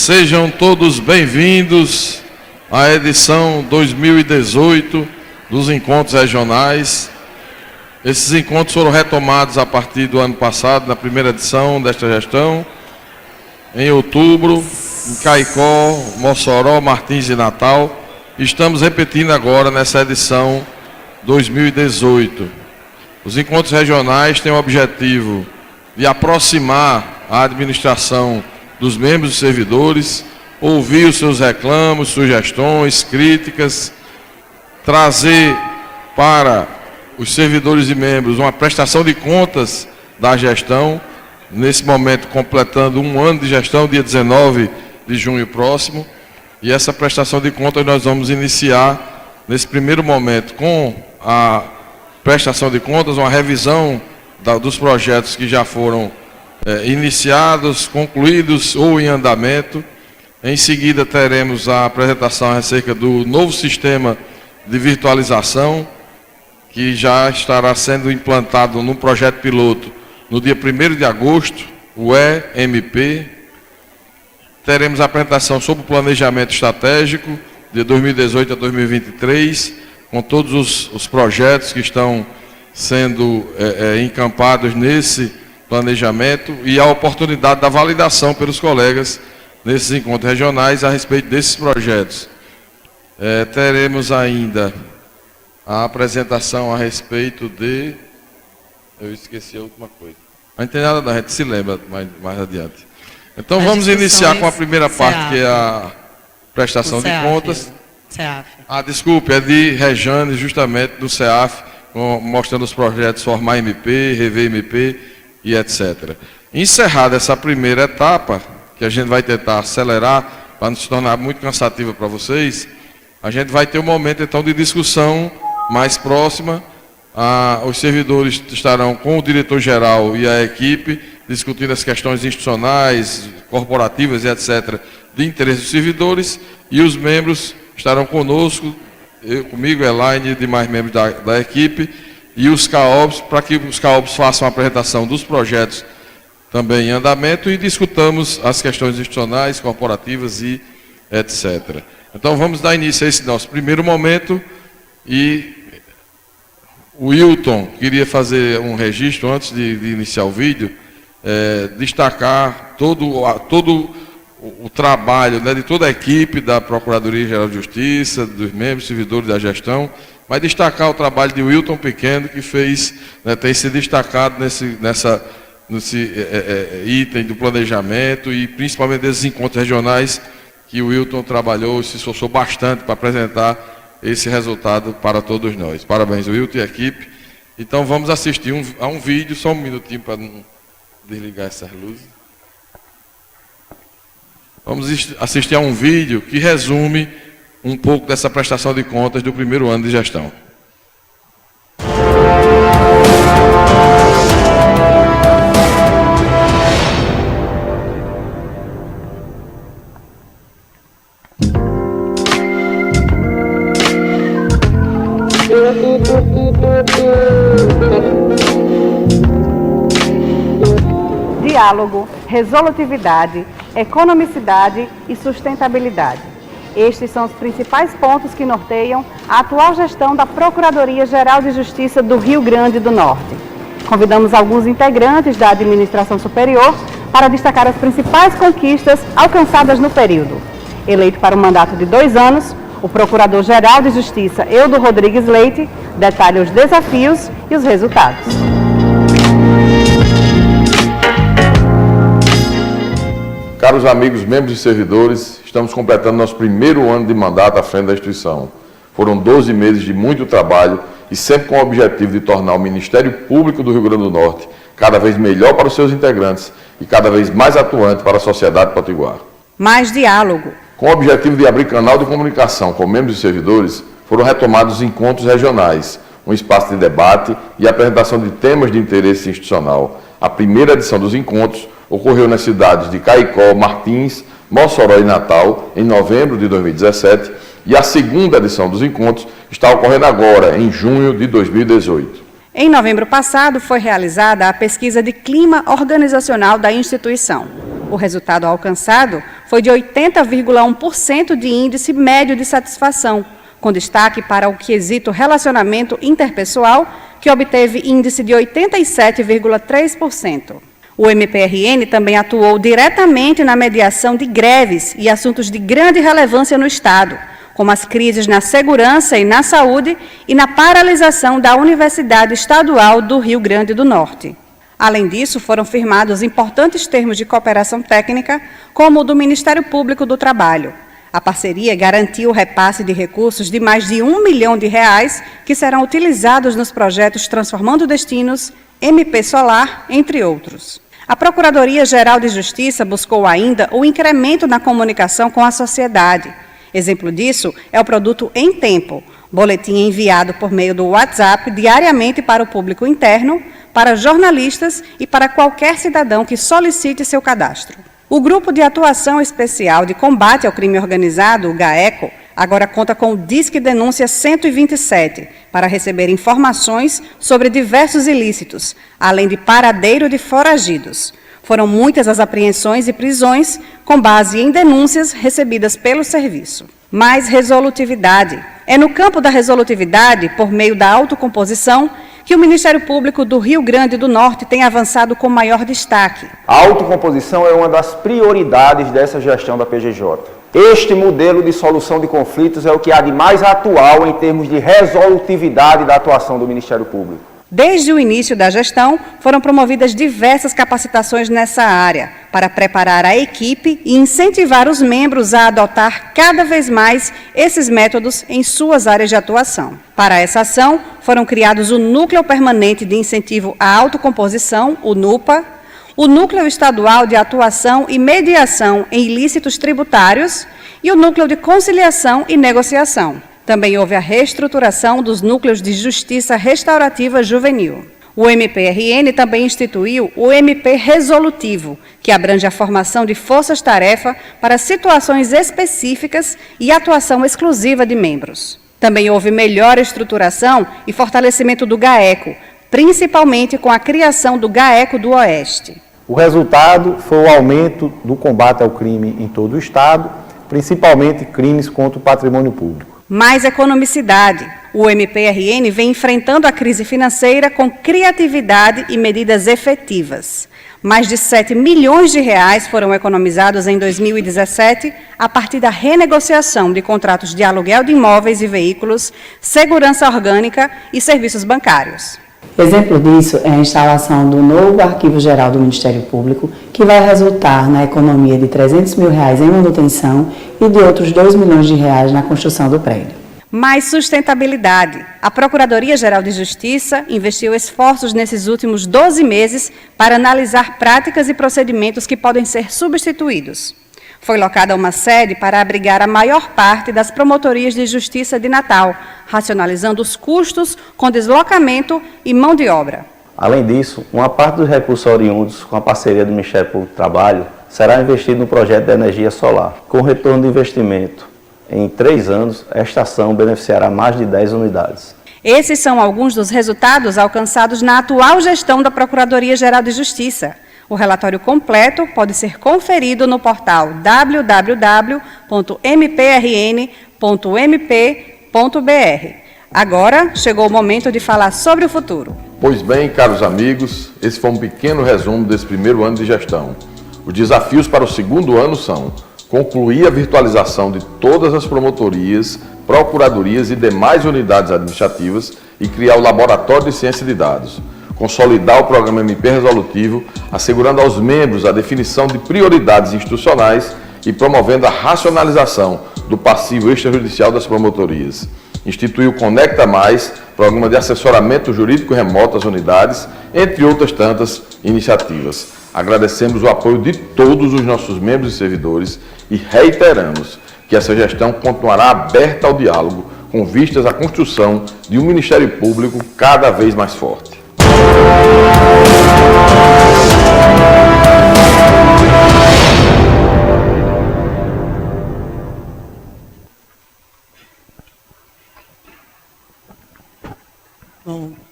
Sejam todos bem-vindos à edição 2018 dos Encontros Regionais. Esses encontros foram retomados a partir do ano passado, na primeira edição desta gestão, em outubro, em Caicó, Mossoró, Martins e Natal. Estamos repetindo agora nessa edição 2018. Os encontros regionais têm o objetivo de aproximar a administração dos membros e servidores, ouvir os seus reclamos, sugestões, críticas, trazer para os servidores e membros uma prestação de contas da gestão, nesse momento completando um ano de gestão, dia 19 de junho próximo, e essa prestação de contas nós vamos iniciar nesse primeiro momento com a prestação de contas, uma revisão dos projetos que já foram iniciados, concluídos ou em andamento. Em seguida teremos a apresentação acerca do novo sistema de virtualização, que já estará sendo implantado no projeto piloto no dia 1º de agosto, o EMP. Teremos a apresentação sobre o planejamento estratégico de 2018 a 2023, com todos os projetos que estão sendo encampados nesse planejamento e a oportunidade da validação pelos colegas nesses encontros regionais a respeito desses projetos. Teremos ainda a apresentação a respeito de... Eu esqueci a última coisa. A gente tem nada da gente se lembra mais adiante. Então vamos iniciar com a primeira parte, que é a prestação de contas. CEAF. Desculpe, é de Rejane, justamente do CEAF, mostrando os projetos Formar MP, Rever MP e etc. Encerrada essa primeira etapa, que a gente vai tentar acelerar, para não se tornar muito cansativa para vocês, a gente vai ter um momento então de discussão mais próxima. Os servidores estarão com o diretor-geral e a equipe, discutindo as questões institucionais, corporativas e etc., de interesse dos servidores, e os membros estarão conosco, comigo, Elaine e demais membros da equipe, e os CAOPs, para que os CAOPs façam a apresentação dos projetos também em andamento e discutamos as questões institucionais, corporativas e etc. Então vamos dar início a esse nosso primeiro momento, e o Wilton queria fazer um registro antes de iniciar o vídeo, destacar todo o trabalho, né, de toda a equipe da Procuradoria-Geral de Justiça, dos membros, servidores da gestão, mas destacar o trabalho de Wilton Pequeno, que fez, né, tem se destacado nesse item do planejamento e principalmente desses encontros regionais que o Wilton trabalhou e se esforçou bastante para apresentar esse resultado para todos nós. Parabéns, Wilton e a equipe. Então vamos assistir a um vídeo, só um minutinho para não desligar essas luzes. Vamos assistir a um vídeo que resume um pouco dessa prestação de contas do primeiro ano de gestão. Diálogo, resolutividade, economicidade e sustentabilidade. Estes são os principais pontos que norteiam a atual gestão da Procuradoria-Geral de Justiça do Rio Grande do Norte. Convidamos alguns integrantes da administração superior para destacar as principais conquistas alcançadas no período. Eleito para um mandato de 2 anos, o Procurador-Geral de Justiça, Eudo Rodrigues Leite, detalha os desafios e os resultados. Caros amigos, membros e servidores, estamos completando nosso primeiro ano de mandato à frente da instituição. Foram 12 meses de muito trabalho e sempre com o objetivo de tornar o Ministério Público do Rio Grande do Norte cada vez melhor para os seus integrantes e cada vez mais atuante para a sociedade potiguar. Mais diálogo. Com o objetivo de abrir canal de comunicação com membros e servidores, foram retomados os encontros regionais, um espaço de debate e apresentação de temas de interesse institucional. A primeira edição dos encontros ocorreu nas cidades de Caicó, Martins, Mossoró e Natal, em novembro de 2017, e a segunda edição dos encontros está ocorrendo agora, em junho de 2018. Em novembro passado, foi realizada a pesquisa de clima organizacional da instituição. O resultado alcançado foi de 80,1% de índice médio de satisfação, com destaque para o quesito relacionamento interpessoal, que obteve índice de 87,3%. O MPRN também atuou diretamente na mediação de greves e assuntos de grande relevância no Estado, como as crises na segurança e na saúde e na paralisação da Universidade Estadual do Rio Grande do Norte. Além disso, foram firmados importantes termos de cooperação técnica, como o do Ministério Público do Trabalho. A parceria garantiu o repasse de recursos de mais de R$1 milhão, que serão utilizados nos projetos Transformando Destinos, MP Solar, entre outros. A Procuradoria-Geral de Justiça buscou ainda o incremento na comunicação com a sociedade. Exemplo disso é o produto Em Tempo, boletim enviado por meio do WhatsApp diariamente para o público interno, para jornalistas e para qualquer cidadão que solicite seu cadastro. O Grupo de Atuação Especial de Combate ao Crime Organizado, o GAECO, agora conta com o Disque Denúncia 127, para receber informações sobre diversos ilícitos, além de paradeiro de foragidos. Foram muitas as apreensões e prisões com base em denúncias recebidas pelo serviço. Mais resolutividade. É no campo da resolutividade, por meio da autocomposição, que o Ministério Público do Rio Grande do Norte tem avançado com maior destaque. A autocomposição é uma das prioridades dessa gestão da PGJ. Este modelo de solução de conflitos é o que há de mais atual em termos de resolutividade da atuação do Ministério Público. Desde o início da gestão, foram promovidas diversas capacitações nessa área, para preparar a equipe e incentivar os membros a adotar cada vez mais esses métodos em suas áreas de atuação. Para essa ação, foram criados o Núcleo Permanente de Incentivo à Autocomposição, o NUPA, o Núcleo Estadual de Atuação e Mediação em Ilícitos Tributários e o Núcleo de Conciliação e Negociação. Também houve a reestruturação dos núcleos de Justiça Restaurativa Juvenil. O MPRN também instituiu o MP Resolutivo, que abrange a formação de forças-tarefa para situações específicas e atuação exclusiva de membros. Também houve melhor estruturação e fortalecimento do GAECO, principalmente com a criação do GAECO do Oeste. O resultado foi o aumento do combate ao crime em todo o Estado, principalmente crimes contra o patrimônio público. Mais economicidade. O MPRN vem enfrentando a crise financeira com criatividade e medidas efetivas. Mais de R$7 milhões foram economizados em 2017 a partir da renegociação de contratos de aluguel de imóveis e veículos, segurança orgânica e serviços bancários. Exemplo disso é a instalação do novo Arquivo Geral do Ministério Público, que vai resultar na economia de R$300 mil em manutenção e de outros R$2 milhões na construção do prédio. Mais sustentabilidade. A Procuradoria-Geral de Justiça investiu esforços nesses últimos 12 meses para analisar práticas e procedimentos que podem ser substituídos. Foi locada uma sede para abrigar a maior parte das promotorias de justiça de Natal, racionalizando os custos com deslocamento e mão de obra. Além disso, uma parte dos recursos oriundos com a parceria do Ministério Público do Trabalho será investido no projeto de energia solar. Com retorno de investimento em 3 anos, esta ação beneficiará mais de 10 unidades. Esses são alguns dos resultados alcançados na atual gestão da Procuradoria-Geral de Justiça. O relatório completo pode ser conferido no portal www.mprn.mp.br. Agora chegou o momento de falar sobre o futuro. Pois bem, caros amigos, esse foi um pequeno resumo desse primeiro ano de gestão. Os desafios para o segundo ano são: concluir a virtualização de todas as promotorias, procuradorias e demais unidades administrativas e criar o Laboratório de Ciência de Dados. Consolidar o programa MP Resolutivo, assegurando aos membros a definição de prioridades institucionais e promovendo a racionalização do passivo extrajudicial das promotorias. Instituir o Conecta Mais, programa de assessoramento jurídico remoto às unidades, entre outras tantas iniciativas. Agradecemos o apoio de todos os nossos membros e servidores e reiteramos que essa gestão continuará aberta ao diálogo, com vistas à construção de um Ministério Público cada vez mais forte.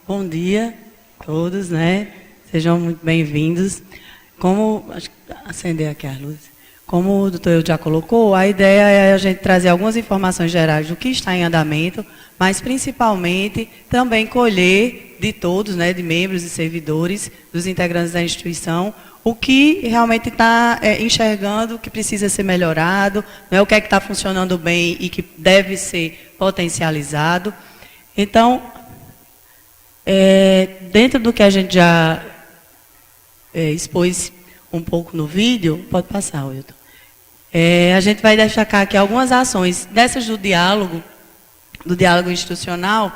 Bom dia a todos, né? Sejam muito bem-vindos. Como acender aqui as luzes. Como o doutor Eudes já colocou, a ideia é a gente trazer algumas informações gerais do que está em andamento, mas principalmente também colher de todos, né, de membros e servidores, dos integrantes da instituição, o que realmente está enxergando que precisa ser melhorado, né, o que é que está funcionando bem e que deve ser potencializado. Então, dentro do que a gente já expôs um pouco no vídeo, pode passar, Wilton. A gente vai destacar aqui algumas ações dessas do diálogo institucional,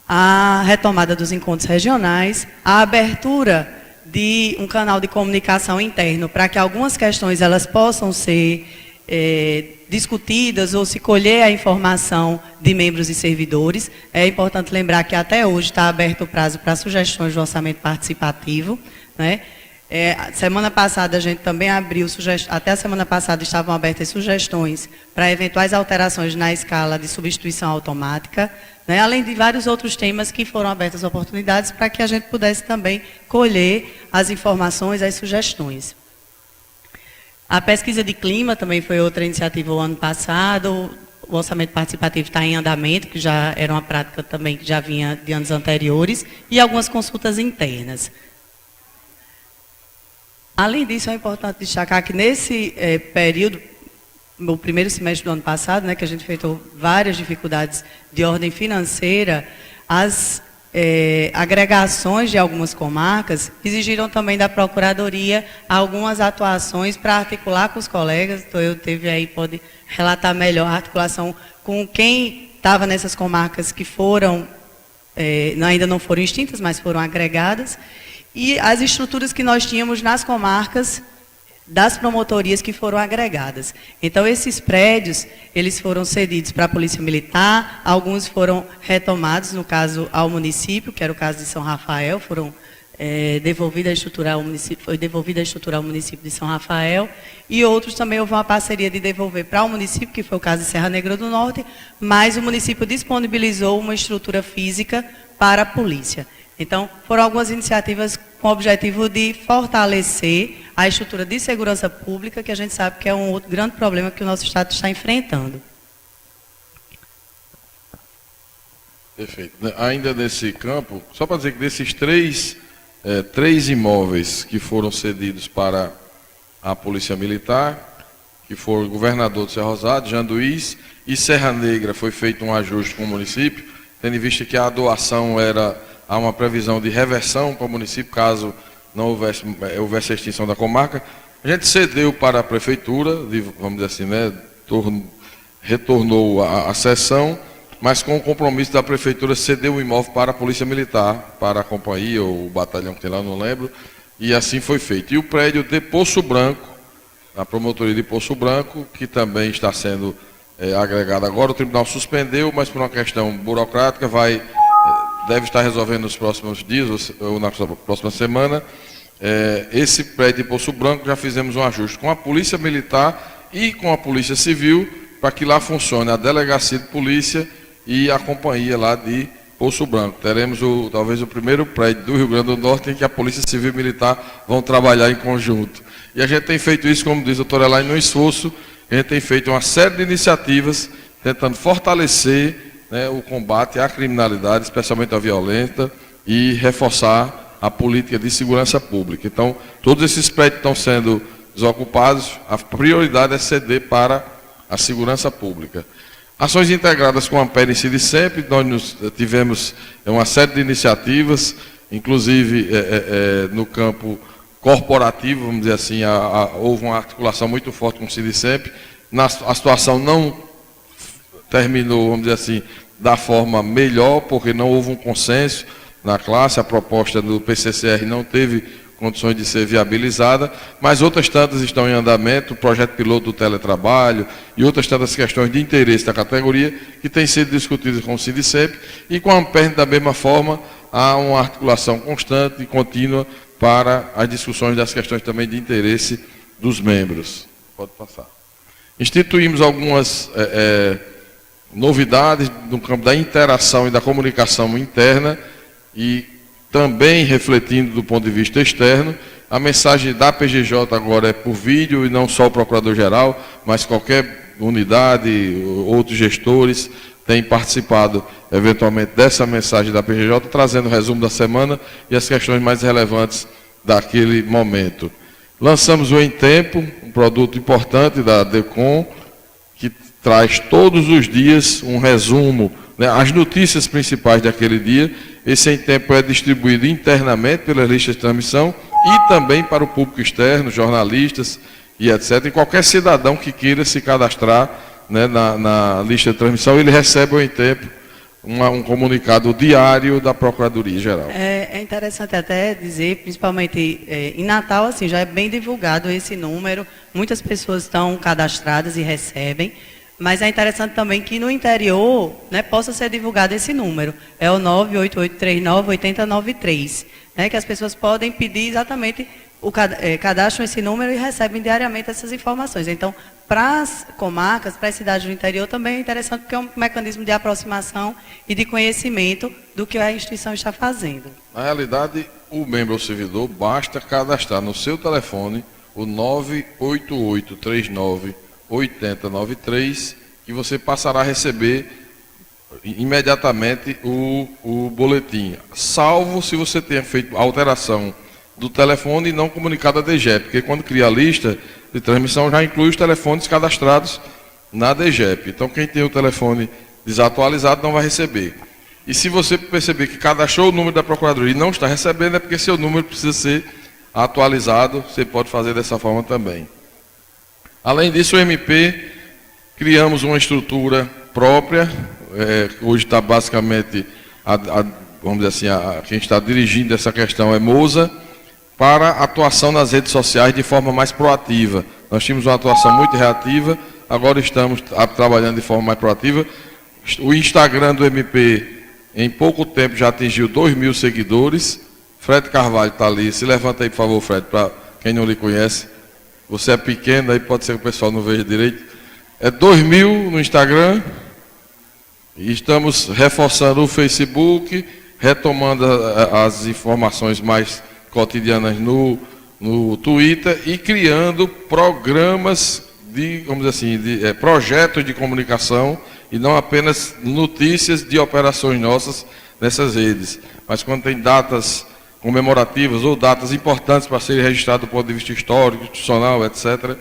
a retomada dos encontros regionais, a abertura de um canal de comunicação interno para que algumas questões elas possam ser discutidas ou se colher a informação de membros e servidores. É importante lembrar que até hoje está aberto o prazo para sugestões de orçamento participativo, né? Semana passada a gente também abriu, até a semana passada estavam abertas sugestões para eventuais alterações na escala de substituição automática, né, além de vários outros temas que foram abertas oportunidades para que a gente pudesse também colher as informações, as sugestões. A pesquisa de clima também foi outra iniciativa o ano passado, o orçamento participativo está em andamento, que já era uma prática também que já vinha de anos anteriores, e algumas consultas internas. Além disso, é importante destacar que nesse período, no primeiro semestre do ano passado, né, que a gente enfrentou várias dificuldades de ordem financeira, as agregações de algumas comarcas exigiram também da Procuradoria algumas atuações para articular com os colegas. Então, eu teve aí, pode relatar melhor a articulação com quem estava nessas comarcas que foram, ainda não foram extintas, mas foram agregadas. E as estruturas que nós tínhamos nas comarcas das promotorias que foram agregadas. Então, esses prédios, eles foram cedidos para a Polícia Militar, alguns foram retomados, no caso, ao município, que era o caso de São Rafael, foram devolvida a estrutura ao município, foi devolvida a estrutura ao município de São Rafael, e outros também houve uma parceria de devolver para o município, que foi o caso de Serra Negra do Norte, mas o município disponibilizou uma estrutura física para a polícia. Então, foram algumas iniciativas com o objetivo de fortalecer a estrutura de segurança pública, que a gente sabe que é um outro grande problema que o nosso Estado está enfrentando. Perfeito. Ainda nesse campo, só para dizer que desses três imóveis que foram cedidos para a Polícia Militar, que foram o Governador de Serra Rosada, Janduís e Serra Negra, foi feito um ajuste com o município, tendo em vista que a doação há uma previsão de reversão para o município, caso não houvesse a extinção da comarca. A gente cedeu para a Prefeitura, vamos dizer assim, né, retornou a cessão, mas com o compromisso da Prefeitura ceder o imóvel para a Polícia Militar, para a companhia ou o batalhão que tem lá, não lembro, e assim foi feito. E o prédio de Poço Branco, a promotoria de Poço Branco, que também está sendo agregado agora, o tribunal suspendeu, mas por uma questão burocrática deve estar resolvendo nos próximos dias, ou na próxima semana. Esse prédio de Poço Branco já fizemos um ajuste com a Polícia Militar e com a Polícia Civil, para que lá funcione a Delegacia de Polícia e a companhia lá de Poço Branco. Teremos talvez o primeiro prédio do Rio Grande do Norte em que a Polícia Civil e Militar vão trabalhar em conjunto. E a gente tem feito isso, como diz a doutora Elaine, no esforço. A gente tem feito uma série de iniciativas tentando fortalecer, né, o combate à criminalidade, especialmente à violenta, e reforçar a política de segurança pública. Então, todos esses prédios estão sendo desocupados, a prioridade é ceder para a segurança pública. Ações integradas com a Ampere e Sidicemp, nós tivemos uma série de iniciativas, inclusive no campo corporativo, vamos dizer assim, houve uma articulação muito forte com o Sidicemp. A situação não terminou, vamos dizer assim, da forma melhor, porque não houve um consenso na classe, a proposta do PCCR não teve condições de ser viabilizada, mas outras tantas estão em andamento, o projeto piloto do teletrabalho e outras tantas questões de interesse da categoria que têm sido discutidas com o Sidicemp, e com a Ampere, da mesma forma, há uma articulação constante e contínua para as discussões das questões também de interesse dos membros. Pode passar. Instituímos algumas novidades no campo da interação e da comunicação interna, e também refletindo do ponto de vista externo, A mensagem da PGJ agora é por vídeo e não só o Procurador-Geral, mas qualquer unidade, outros gestores têm participado eventualmente dessa mensagem da PGJ, trazendo o resumo da semana e as questões mais relevantes daquele momento. Lançamos o Em Tempo, um produto importante da DECOM, que traz todos os dias um resumo, né, as notícias principais daquele dia. Esse Em Tempo é distribuído internamente pelas listas de transmissão e também para o público externo, jornalistas e etc. E qualquer cidadão que queira se cadastrar, né, na lista de transmissão, ele recebe o Em Tempo, um comunicado diário da Procuradoria-Geral. É interessante até dizer, principalmente em Natal, assim, já é bem divulgado esse número, muitas pessoas estão cadastradas e recebem, mas é interessante também que no interior, né, possa ser divulgado esse número. É o 98839-8093, né, que as pessoas podem pedir exatamente, cadastram esse número e recebem diariamente essas informações. Então, para as comarcas, para as cidades do interior, também é interessante porque é um mecanismo de aproximação e de conhecimento do que a instituição está fazendo. Na realidade, o membro ou servidor basta cadastrar no seu telefone o 98839-8093, que você passará a receber imediatamente o boletim, salvo se você tenha feito alteração do telefone e não comunicado à DGEP, porque quando cria a lista de transmissão já inclui os telefones cadastrados na DGEP. Então quem tem o telefone desatualizado não vai receber. E se você perceber que cadastrou o número da Procuradoria e não está recebendo, é porque seu número precisa ser atualizado, você pode fazer dessa forma também. Além disso, o MP, criamos uma estrutura própria, hoje está basicamente, vamos dizer assim, quem está dirigindo essa questão é Moza, para atuação nas redes sociais de forma mais proativa. Nós tínhamos uma atuação muito reativa, agora estamos trabalhando de forma mais proativa. O Instagram do MP, em pouco tempo, já atingiu 2.000 seguidores. Fred Carvalho está ali. Se levanta aí, por favor, Fred, para quem não lhe conhece. Você é pequeno, aí pode ser que o pessoal não veja direito. É 2.000 no Instagram. E estamos reforçando o Facebook, retomando as informações mais cotidianas no Twitter e criando programas de, vamos dizer assim, projetos de comunicação e não apenas notícias de operações nossas nessas redes. Mas quando tem datas comemorativas ou datas importantes para serem registradas do ponto de vista histórico, institucional, etc.,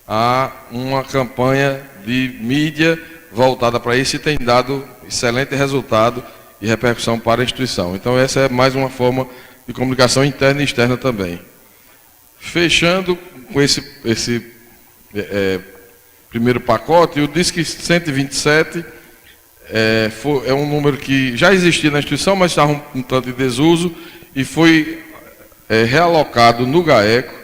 há uma campanha de mídia voltada para isso e tem dado excelente resultado e repercussão para a instituição. Então essa é mais uma forma de comunicação interna e externa também. Fechando com esse primeiro pacote, o DISC 127 é um número que já existia na instituição, mas estava um tanto em desuso e foi realocado no GAECO,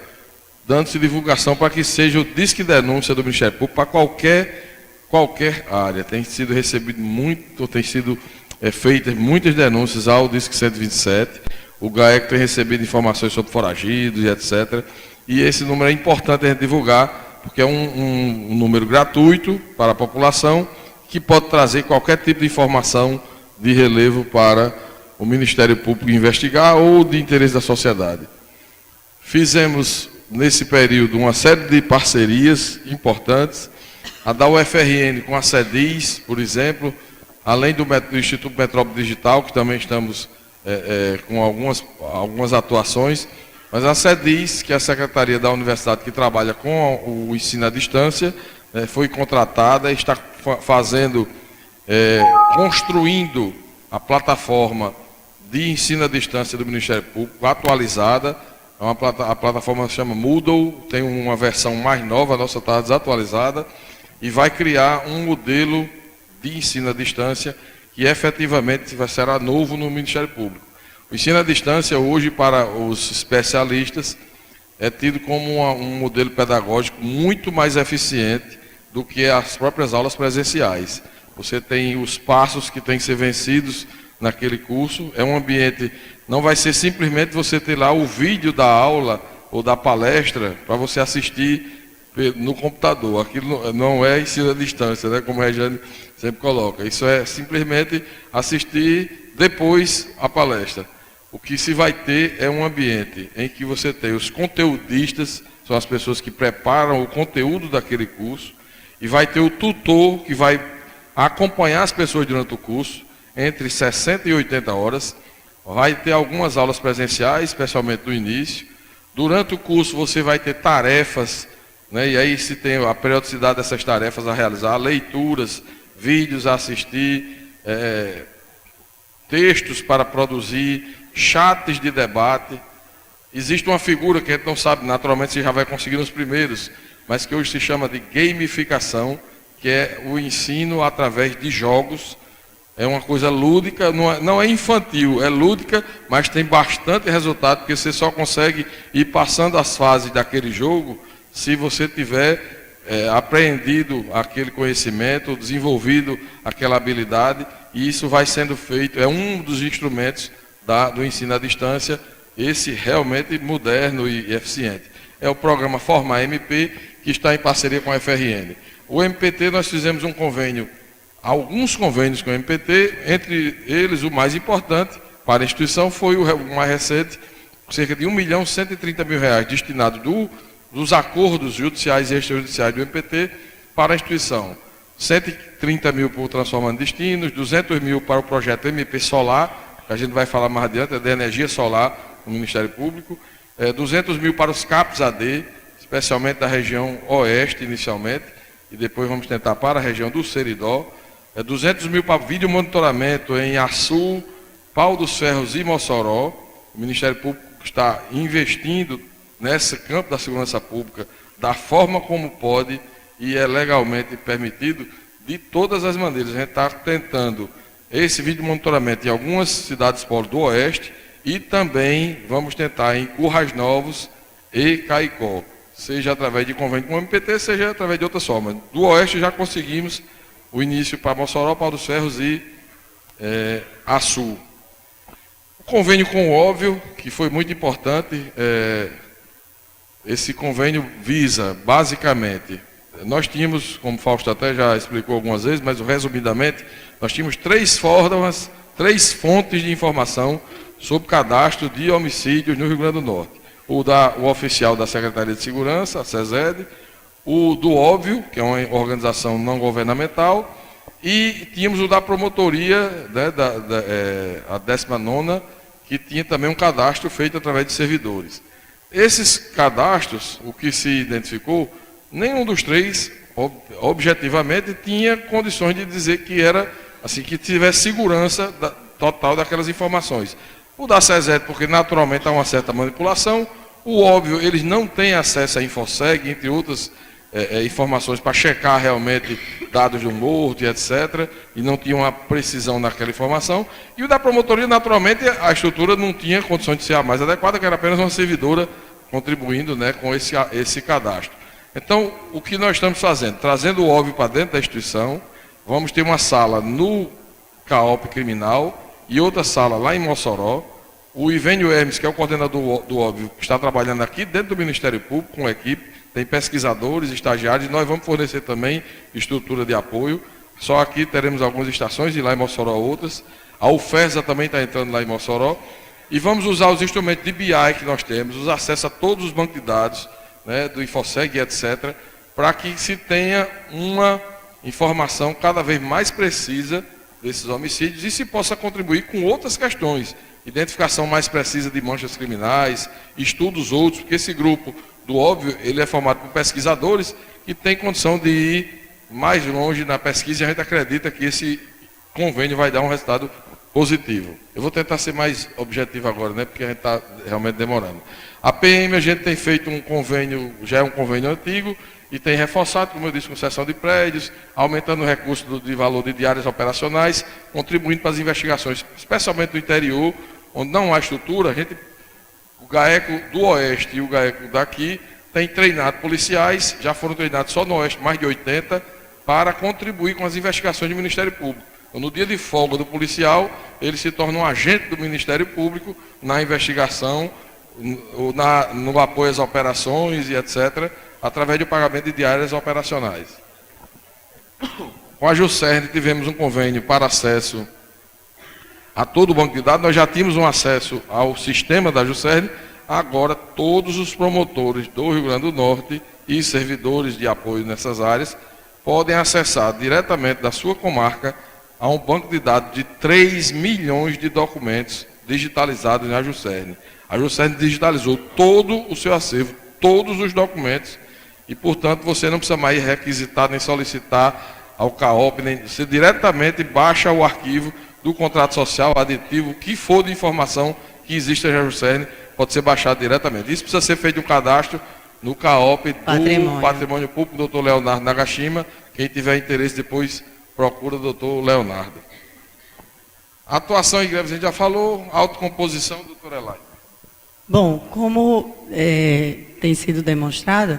dando-se divulgação para que seja o DISC denúncia do Ministério Público para qualquer área. Tem sido recebido tem sido feitas muitas denúncias ao DISC 127. O GAECO tem recebido informações sobre foragidos e etc. E esse número é importante a gente divulgar, porque é um número gratuito para a população, que pode trazer qualquer tipo de informação de relevo para o Ministério Público investigar ou de interesse da sociedade. Fizemos, nesse período, uma série de parcerias importantes. A da UFRN com a CEDIS, por exemplo, além do Instituto Metrópole Digital, que também estamos com algumas atuações, mas a CEDIS, que é a Secretaria da Universidade que trabalha com o ensino à distância, foi contratada e está construindo a plataforma de ensino à distância do Ministério Público, atualizada. A plataforma se chama Moodle, tem uma versão mais nova, a nossa está desatualizada, e vai criar um modelo de ensino à distância que efetivamente será novo no Ministério Público. O ensino à distância hoje, para os especialistas, é tido como um modelo pedagógico muito mais eficiente do que as próprias aulas presenciais. Você tem os passos que têm que ser vencidos naquele curso, é um ambiente, não vai ser simplesmente você ter lá o vídeo da aula ou da palestra para você assistir no computador. Aquilo não é ensino à distância, né, como a Regiane sempre coloca. Isso é simplesmente assistir depois a palestra. o que se vai ter é um ambiente em que você tem os conteudistas, são as pessoas que preparam o conteúdo daquele curso, e vai ter o tutor que vai acompanhar as pessoas durante o curso, entre 60 e 80 horas, vai ter algumas aulas presenciais, especialmente no início. Durante o curso você vai ter tarefas, né, e aí se tem a periodicidade dessas tarefas a realizar, leituras, vídeos a assistir, textos para produzir, chats de debate. Existe uma figura que a gente não sabe, naturalmente você já vai conseguir nos primeiros, mas que hoje se chama de gamificação, que é o ensino através de jogos. É uma coisa lúdica, não é infantil, é lúdica, mas tem bastante resultado, porque você só consegue ir passando as fases daquele jogo se você tiver apreendido aquele conhecimento, desenvolvido aquela habilidade, e isso vai sendo feito, é um dos instrumentos do ensino à distância, esse realmente moderno e eficiente. É o programa Forma MP, que está em parceria com a FRN. O MPT, nós fizemos um convênio, alguns convênios com o MPT, entre eles o mais importante para a instituição foi o mais recente, cerca de R$1.130.000 destinado dos acordos judiciais e extrajudiciais do MPT para a instituição. 130 mil para o Transformando Destinos, 200 mil para o projeto MP Solar, que a gente vai falar mais adiante, é de energia solar no Ministério Público, 200 mil para os CAPs AD, especialmente da região oeste inicialmente, e depois vamos tentar para a região do Seridó, 200 mil para vídeo monitoramento em Açu, Pau dos Ferros e Mossoró. O Ministério Público está investindo nesse campo da segurança pública da forma como pode e é legalmente permitido de todas as maneiras. A gente está tentando esse vídeo monitoramento em algumas cidades polo do Oeste e também vamos tentar em Currais Novos e Caicó, seja através de convênio com o MPT, seja através de outras formas. Do Oeste já conseguimos o início para Mossoró, Pau dos Ferros e Açu. O convênio com o Óbvio, que foi muito importante, esse convênio visa, basicamente, nós tínhamos, como o Fausto até já explicou algumas vezes, mas resumidamente, nós tínhamos 3 formas, 3 fontes de informação sobre cadastro de homicídios no Rio Grande do Norte. O oficial da Secretaria de Segurança, a SESED, o do Óbvio, que é uma organização não governamental, e tínhamos o da promotoria, né, a 19ª, que tinha também um cadastro feito através de servidores. Esses cadastros, o que se identificou, nenhum dos 3, objetivamente, tinha condições de dizer que era, assim, que tivesse segurança total daquelas informações. O da SESED, porque naturalmente há uma certa manipulação. O Óbvio, eles não têm acesso à Infoseg, entre outras informações para checar realmente dados do morto e etc. E não tinham uma precisão naquela informação. E o da promotoria, naturalmente, a estrutura não tinha condições de ser a mais adequada, que era apenas uma servidora contribuindo, né, com esse cadastro. Então, o que nós estamos fazendo? Trazendo o Óbvio para dentro da instituição. Vamos ter uma sala no CAOP Criminal e outra sala lá em Mossoró. O Ivênio Hermes, que é o coordenador do Óbvio, está trabalhando aqui dentro do Ministério Público com a equipe, tem pesquisadores, estagiários, e nós vamos fornecer também estrutura de apoio. Só aqui teremos algumas estações e lá em Mossoró outras. A UFESA também está entrando lá em Mossoró. E vamos usar os instrumentos de BI que nós temos, os acessos a todos os bancos de dados, né, do Infoseg e etc., para que se tenha uma informação cada vez mais precisa desses homicídios e se possa contribuir com outras questões, identificação mais precisa de manchas criminais, estudos outros, porque esse grupo do Óbvio, ele é formado por pesquisadores que tem condição de ir mais longe na pesquisa e a gente acredita que esse convênio vai dar um resultado positivo. Eu vou tentar ser mais objetivo agora, né, porque a gente está realmente demorando. A PM, a gente tem feito um convênio, já é um convênio antigo, e tem reforçado, como eu disse, concessão de prédios, aumentando o recurso de valor de diárias operacionais, contribuindo para as investigações, especialmente no interior, onde não há estrutura. O GAECO do Oeste e o GAECO daqui tem treinado policiais, já foram treinados só no Oeste, mais de 80, para contribuir com as investigações do Ministério Público. Então, no dia de folga do policial, ele se torna um agente do Ministério Público na investigação, no apoio às operações e etc., através do pagamento de diárias operacionais. Com a JUSERN tivemos um convênio para acesso a todo o banco de dados. Nós já tínhamos um acesso ao sistema da JUSERN, agora todos os promotores do Rio Grande do Norte e servidores de apoio nessas áreas podem acessar diretamente da sua comarca a um banco de dados de 3 milhões de documentos digitalizados na JUSERN. A JUSERN digitalizou todo o seu acervo, todos os documentos, e, portanto, você não precisa mais requisitar nem solicitar ao CAOP, você diretamente baixa o arquivo do contrato social, aditivo, o que for de informação que existe na JUSERN, pode ser baixado diretamente. Isso precisa ser feito um cadastro no CAOP do Patrimônio Público, doutor Leonardo Nagashima. Quem tiver interesse depois procura o doutor Leonardo. Atuação em greves, a gente já falou. Autocomposição, doutor Elay. Bom, como tem sido demonstrado,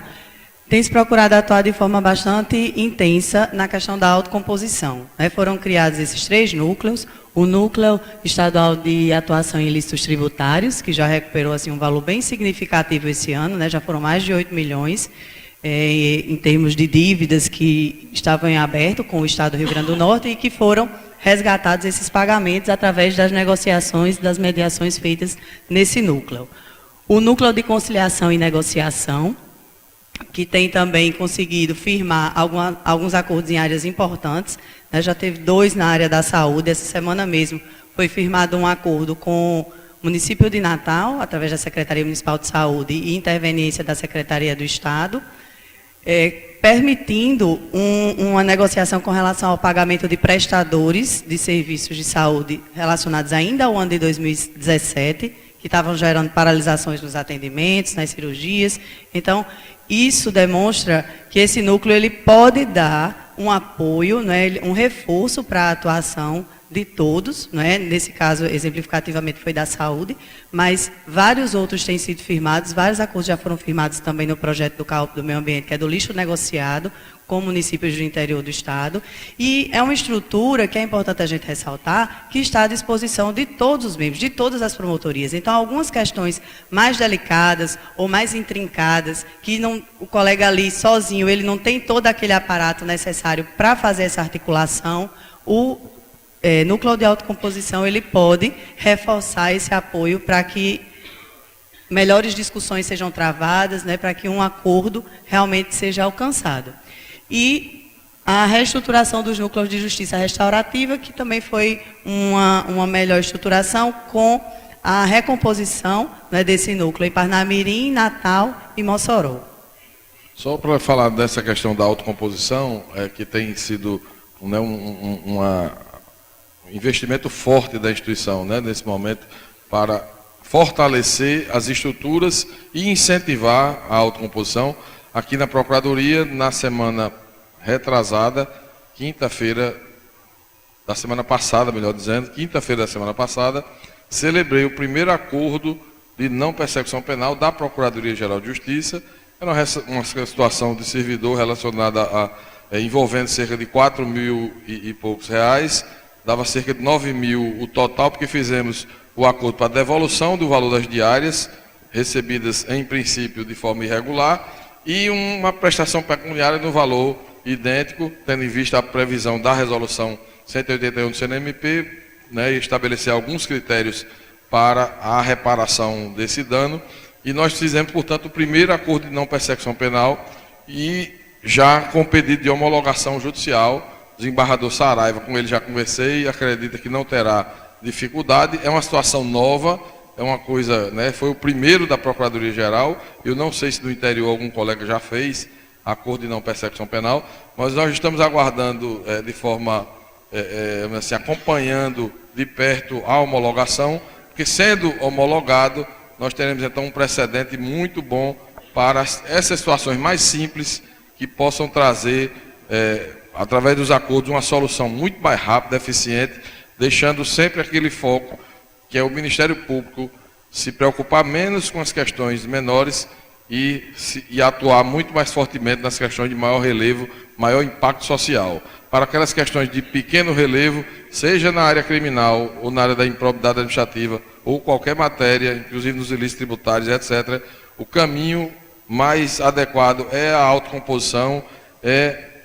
tem se procurado atuar de forma bastante intensa na questão da autocomposição. Foram criados esses 3 núcleos. O Núcleo Estadual de Atuação em Ilícitos Tributários, que já recuperou assim, um valor bem significativo esse ano, já foram mais de 8 milhões em termos de dívidas que estavam em aberto com o Estado do Rio Grande do Norte e que foram resgatados esses pagamentos através das negociações, das mediações feitas nesse núcleo. O Núcleo de Conciliação e Negociação, que tem também conseguido firmar alguns acordos em áreas importantes, já teve 2 na área da saúde. Essa semana mesmo foi firmado um acordo com o município de Natal, através da Secretaria Municipal de Saúde e interveniência da Secretaria do Estado, permitindo uma negociação com relação ao pagamento de prestadores de serviços de saúde relacionados ainda ao ano de 2017, que estavam gerando paralisações nos atendimentos, nas cirurgias. Então, isso demonstra que esse núcleo ele pode dar um apoio, um reforço para a atuação de todos, nesse caso, exemplificativamente, foi da saúde, mas vários outros têm sido firmados, vários acordos já foram firmados também no projeto do CAOP do Meio Ambiente, que é do lixo negociado, com municípios do interior do Estado, e é uma estrutura que é importante a gente ressaltar, que está à disposição de todos os membros, de todas as promotorias. Então, algumas questões mais delicadas ou mais intrincadas, que o colega ali sozinho, ele não tem todo aquele aparato necessário para fazer essa articulação, o núcleo de autocomposição ele pode reforçar esse apoio para que melhores discussões sejam travadas, para que um acordo realmente seja alcançado. E a reestruturação dos núcleos de justiça restaurativa, que também foi uma melhor estruturação com a recomposição desse núcleo em Parnamirim, Natal e Mossoró. Só para falar dessa questão da autocomposição, que tem sido um investimento forte da instituição, nesse momento, para fortalecer as estruturas e incentivar a autocomposição. Aqui na Procuradoria, na semana retrasada, quinta-feira da semana passada, melhor dizendo, quinta-feira da semana passada, celebrei o primeiro acordo de não persecução penal da Procuradoria-Geral de Justiça. Era uma situação de servidor relacionada envolvendo cerca de 4 mil e poucos reais, dava cerca de 9 mil o total, porque fizemos o acordo para devolução do valor das diárias, recebidas em princípio de forma irregular, e uma prestação pecuniária no valor idêntico, tendo em vista a previsão da resolução 181 do CNMP, e estabelecer alguns critérios para a reparação desse dano. E nós fizemos, portanto, o primeiro acordo de não persecução penal e já com pedido de homologação judicial. O desembargador Saraiva, com ele já conversei, acredita que não terá dificuldade. É uma situação nova, é uma coisa, foi o primeiro da Procuradoria-Geral. Eu não sei se no interior algum colega já fez acordo de não persecução penal, mas nós estamos aguardando de forma, acompanhando de perto a homologação, porque sendo homologado, nós teremos então um precedente muito bom para essas situações mais simples que possam trazer, através dos acordos, uma solução muito mais rápida, eficiente, deixando sempre aquele foco que é o Ministério Público se preocupar menos com as questões menores e atuar muito mais fortemente nas questões de maior relevo, maior impacto social. Para aquelas questões de pequeno relevo, seja na área criminal ou na área da improbidade administrativa, ou qualquer matéria, inclusive nos ilícitos tributários, etc., o caminho mais adequado é a autocomposição,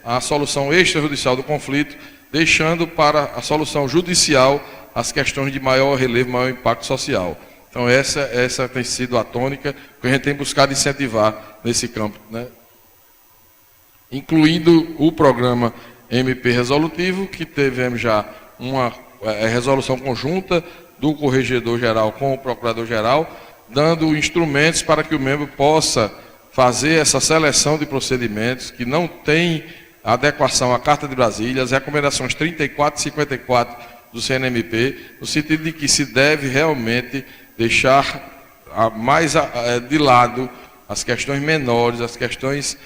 a solução extrajudicial do conflito, deixando para a solução judicial as questões de maior relevo, maior impacto social. Então essa tem sido a tônica que a gente tem buscado incentivar nesse campo, né? Incluindo o programa MP Resolutivo, que tivemos já uma resolução conjunta do Corregedor-Geral com o Procurador-Geral, dando instrumentos para que o membro possa fazer essa seleção de procedimentos que não tem adequação à Carta de Brasília, as recomendações 34 e 54 do CNMP, no sentido de que se deve realmente deixar mais de lado as questões menores, as questões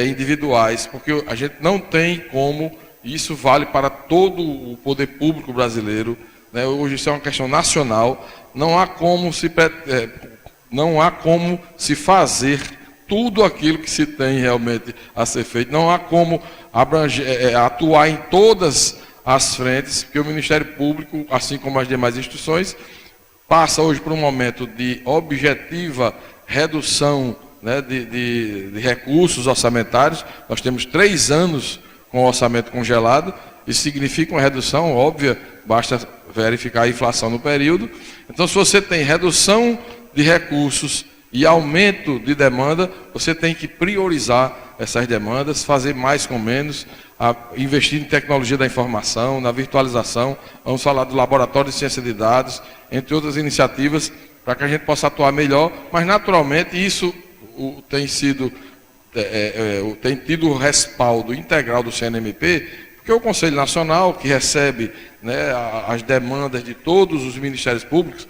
individuais, porque a gente não tem como, isso vale para todo o poder público brasileiro, né? Hoje isso é uma questão nacional, não há como se fazer tudo aquilo que se tem realmente a ser feito, não há como atuar em todas as frentes, porque o Ministério Público, assim como as demais instituições, passa hoje por um momento de objetiva redução, né, de recursos orçamentários. Nós temos 3 anos com o orçamento congelado, isso significa uma redução óbvia, basta verificar a inflação no período. Então, se você tem redução de recursos e aumento de demanda, você tem que priorizar essas demandas, fazer mais com menos, investir em tecnologia da informação, na virtualização, vamos falar do Laboratório de Ciência de Dados, entre outras iniciativas, para que a gente possa atuar melhor, mas naturalmente isso tem tido o respaldo integral do CNMP, porque o Conselho Nacional, que recebe, né, as demandas de todos os ministérios públicos,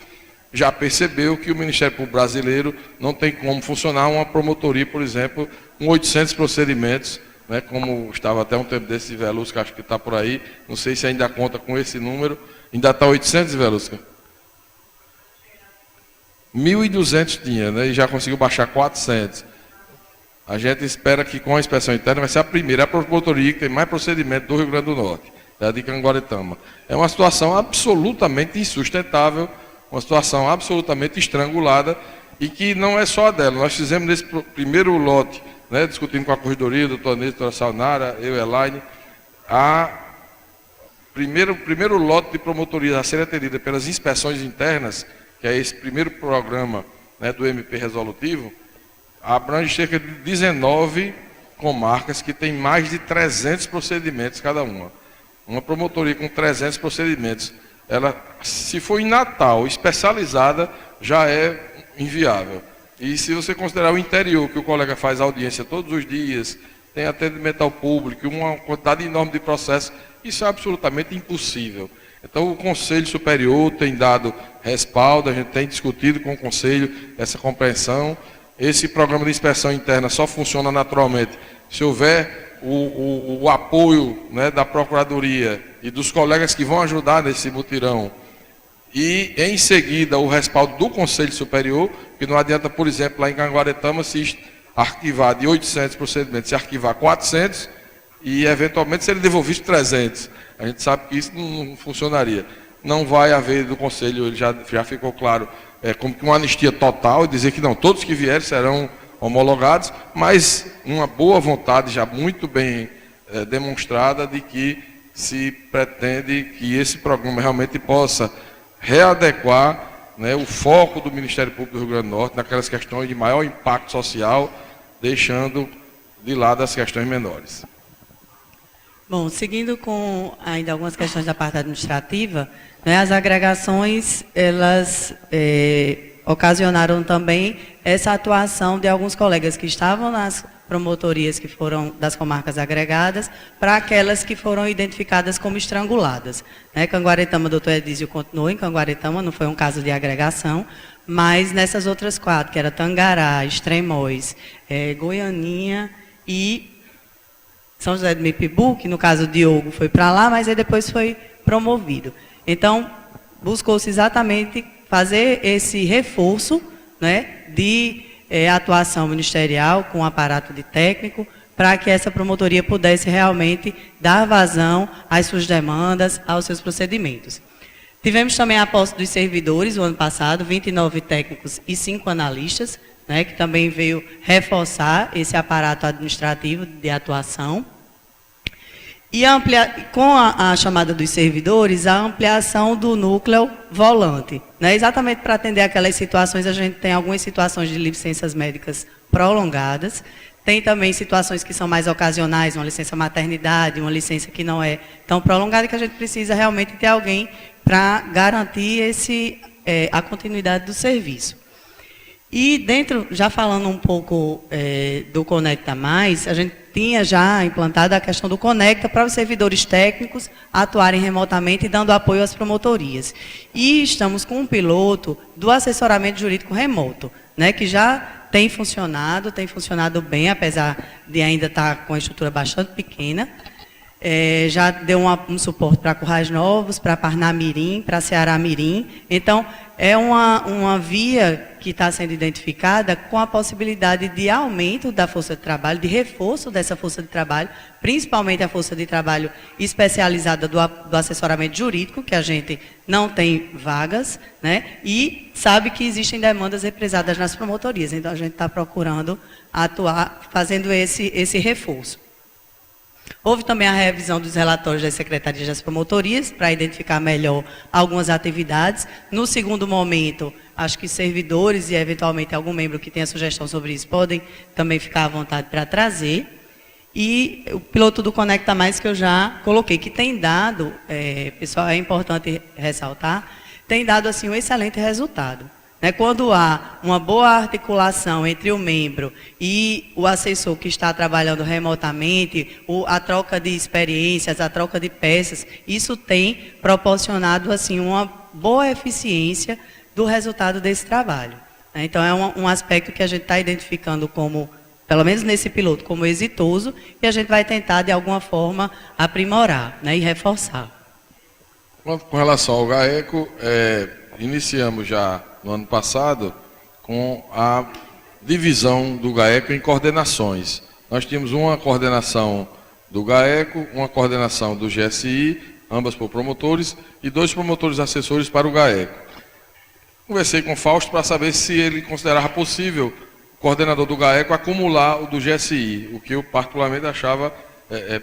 já percebeu que o Ministério Público Brasileiro não tem como funcionar uma promotoria, por exemplo, com 800 procedimentos, né, como estava até um tempo desse Velusca, acho que está por aí, não sei se ainda conta com esse número, ainda está 800, Velusca? 1.200 tinha, né, e já conseguiu baixar 400. A gente espera que com a inspeção interna vai ser a primeira, a promotoria que tem mais procedimento do Rio Grande do Norte, da de Canguaretama. É uma situação absolutamente insustentável, uma situação absolutamente estrangulada e que não é só a dela. Nós fizemos nesse primeiro lote, né, discutindo com a corredoria, o doutor Anísio, a doutora Salnara, eu e Elaine, primeiro lote de promotorias a ser atendida pelas inspeções internas, que é esse primeiro programa, né, do MP Resolutivo, abrange cerca de 19 comarcas que tem mais de 300 procedimentos cada uma. Uma promotoria com 300 procedimentos, ela, se for em Natal, especializada, já é inviável. E se você considerar o interior, que o colega faz audiência todos os dias, tem atendimento ao público, uma quantidade enorme de processos, isso é absolutamente impossível. Então o Conselho Superior tem dado respaldo, a gente tem discutido com o Conselho essa compreensão. Esse programa de inspeção interna só funciona naturalmente se houver o apoio, né, da Procuradoria e dos colegas que vão ajudar nesse mutirão. E, em seguida, o respaldo do Conselho Superior, que não adianta, por exemplo, lá em Canguaretama, se arquivar de 800 procedimentos, se arquivar 400 e, eventualmente, serem devolvidos 300. A gente sabe que isso não funcionaria. Não vai haver do Conselho, ele já ficou claro, como que uma anistia total, e dizer que não, todos que vierem serão homologados, mas uma boa vontade já muito bem demonstrada de que se pretende que esse programa realmente possa readequar, né, o foco do Ministério Público do Rio Grande do Norte naquelas questões de maior impacto social, deixando de lado as questões menores. Bom, seguindo com ainda algumas questões da parte administrativa, né, as agregações, elas ocasionaram também essa atuação de alguns colegas que estavam nas promotorias que foram das comarcas agregadas para aquelas que foram identificadas como estranguladas. Né, Canguaretama, o doutor Edísio continuou em Canguaretama, não foi um caso de agregação, mas nessas outras 4, que era Tangará, Extremóis, Goianinha e São José do Mipibu, que no caso Diogo foi para lá, mas aí depois foi promovido. Então, buscou-se exatamente fazer esse reforço, né, de atuação ministerial com o aparato de técnico, para que essa promotoria pudesse realmente dar vazão às suas demandas, aos seus procedimentos. Tivemos também a posse dos servidores, o ano passado, 29 técnicos e 5 analistas, né, que também veio reforçar esse aparato administrativo de atuação. E com a chamada dos servidores, a ampliação do núcleo volante. Né? Exatamente para atender aquelas situações, a gente tem algumas situações de licenças médicas prolongadas, tem também situações que são mais ocasionais, uma licença maternidade, uma licença que não é tão prolongada, que a gente precisa realmente ter alguém para garantir a continuidade do serviço. E dentro, já falando um pouco do Conecta Mais, a gente tinha já implantado a questão do Conecta para os servidores técnicos atuarem remotamente e dando apoio às promotorias. E estamos com um piloto do assessoramento jurídico remoto, né, que já tem funcionado bem, apesar de ainda estar com a estrutura bastante pequena. Já deu um suporte para Currais Novos, para Parnamirim, para Ceará Mirim. Então, é uma via que está sendo identificada com a possibilidade de aumento da força de trabalho, de reforço dessa força de trabalho, principalmente a força de trabalho especializada do assessoramento jurídico, que a gente não tem vagas, né? E sabe que existem demandas represadas nas promotorias. Então, a gente está procurando atuar, fazendo esse reforço. Houve também a revisão dos relatórios das secretarias das promotorias, para identificar melhor algumas atividades. No segundo momento, acho que servidores e, eventualmente, algum membro que tenha sugestão sobre isso podem também ficar à vontade para trazer. E o piloto do Conecta Mais, que eu já coloquei, que tem dado, pessoal, é importante ressaltar, tem dado assim, um excelente resultado. Quando há uma boa articulação entre o membro e o assessor que está trabalhando remotamente, a troca de experiências, a troca de peças, isso tem proporcionado assim, uma boa eficiência do resultado desse trabalho. Então, é um aspecto que a gente está identificando como, pelo menos nesse piloto, como exitoso, e a gente vai tentar, de alguma forma, aprimorar, e reforçar. Com relação ao GAECO, iniciamos já no ano passado com a divisão do GAECO em coordenações. Nós tínhamos uma coordenação do GAECO, uma coordenação do GSI, ambas por promotores, e 2 promotores assessores para o GAECO. Conversei com o Fausto para saber se ele considerava possível, o coordenador do GAECO, acumular o do GSI, o que eu particularmente achava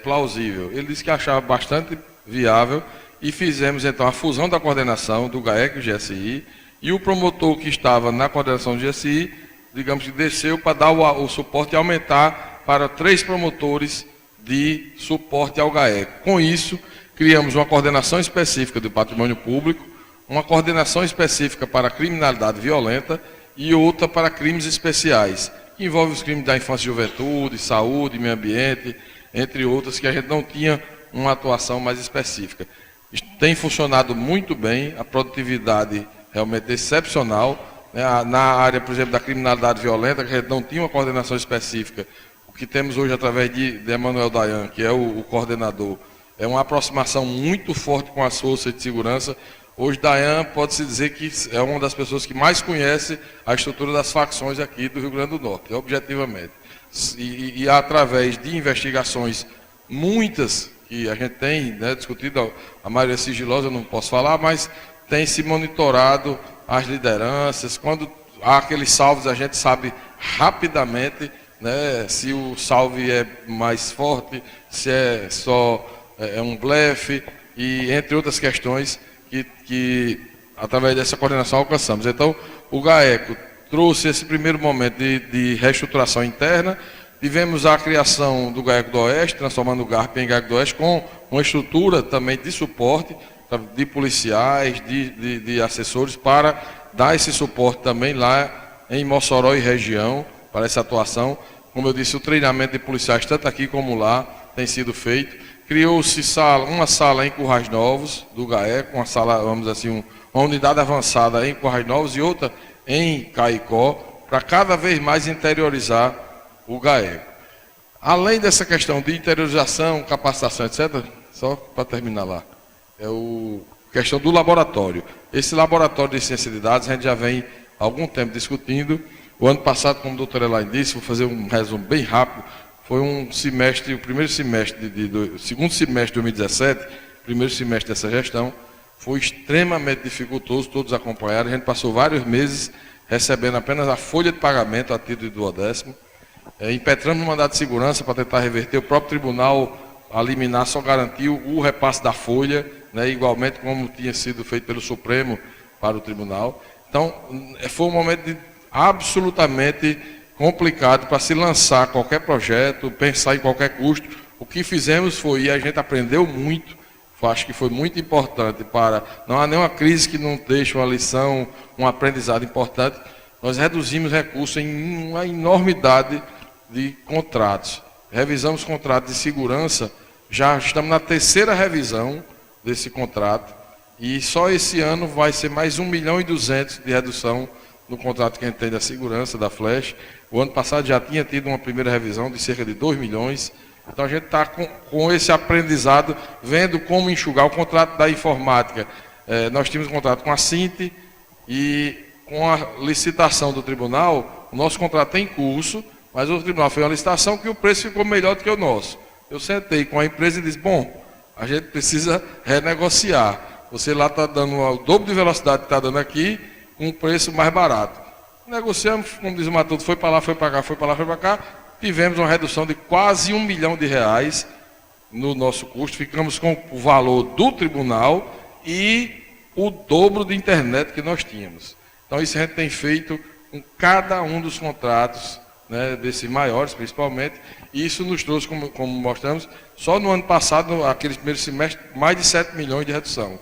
plausível. Ele disse que achava bastante viável e fizemos então a fusão da coordenação do GAECO e GSI, e o promotor que estava na coordenação do GSI, digamos que desceu para dar o suporte e aumentar para 3 promotores de suporte ao GAECO. Com isso, criamos uma coordenação específica do patrimônio público, uma coordenação específica para a criminalidade violenta e outra para crimes especiais, que envolve os crimes da infância e juventude, saúde, meio ambiente, entre outras, que a gente não tinha uma atuação mais específica. Tem funcionado muito bem, a produtividade realmente excepcional, na área, por exemplo, da criminalidade violenta, que a gente não tinha uma coordenação específica. O que temos hoje, através de Emanuel Dayan, que é o coordenador, é uma aproximação muito forte com as forças de segurança. Hoje, Dayan pode-se dizer que é uma das pessoas que mais conhece a estrutura das facções aqui do Rio Grande do Norte, objetivamente. E através de investigações, muitas que a gente tem discutido, a maioria sigilosa, eu não posso falar, mas tem se monitorado as lideranças. Quando há aqueles salves, a gente sabe rapidamente se o salve é mais forte, se é só um blefe, e entre outras questões que através dessa coordenação alcançamos. Então, o GAECO trouxe esse primeiro momento de reestruturação interna. Tivemos a criação do GAECO do Oeste, transformando o GARP em GAECO do Oeste, com uma estrutura também de suporte, de policiais, de assessores, para dar esse suporte também lá em Mossoró e região, para essa atuação. Como eu disse, o treinamento de policiais, tanto aqui como lá, tem sido feito. Criou-se uma sala em Currais Novos, do GAECO, uma sala, vamos dizer assim, uma unidade avançada em Currais Novos e outra em Caicó, para cada vez mais interiorizar o GAECO. Além dessa questão de interiorização, capacitação, etc., só para terminar lá, é a questão do laboratório. Esse laboratório de ciência de dados, a gente já vem há algum tempo discutindo. O ano passado, como a doutora Elaine disse, vou fazer um resumo bem rápido, foi o segundo semestre de 2017, primeiro semestre dessa gestão, foi extremamente dificultoso, todos acompanharam. A gente passou vários meses recebendo apenas a folha de pagamento a título de 12º, impetramos no mandado de segurança para tentar reverter. O próprio tribunal a liminar só garantiu o repasse da folha, né, igualmente como tinha sido feito pelo Supremo para o Tribunal. Então, foi um momento absolutamente complicado para se lançar qualquer projeto, pensar em qualquer custo. O que fizemos foi, e a gente aprendeu muito, acho que foi muito importante para... Não há nenhuma crise que não deixe uma lição, um aprendizado importante. Nós reduzimos recursos em uma enormidade de contratos. Revisamos contratos de segurança, já estamos na 3ª revisão desse contrato, e só esse ano vai ser mais 1,2 milhão de redução no contrato que a gente tem da segurança, da Flash. O ano passado já tinha tido uma primeira revisão de cerca de 2 milhões. Então a gente está com esse aprendizado, vendo como enxugar o contrato da informática. Nós tínhamos um contrato com a Cinti e com a licitação do tribunal, o nosso contrato tem curso, mas o tribunal fez uma licitação que o preço ficou melhor do que o nosso. Eu sentei com a empresa e disse, bom, a gente precisa renegociar. Você lá está dando o dobro de velocidade que está dando aqui, com um preço mais barato. Negociamos, como diz o Matuto, foi para lá, foi para cá, foi para lá, foi para cá. Tivemos uma redução de quase R$1 milhão no nosso custo. Ficamos com o valor do tribunal e o dobro de internet que nós tínhamos. Então isso a gente tem feito com cada um dos contratos, né, desses maiores principalmente. E isso nos trouxe, como mostramos, só no ano passado, aquele primeiro semestre, mais de 7 milhões de redução.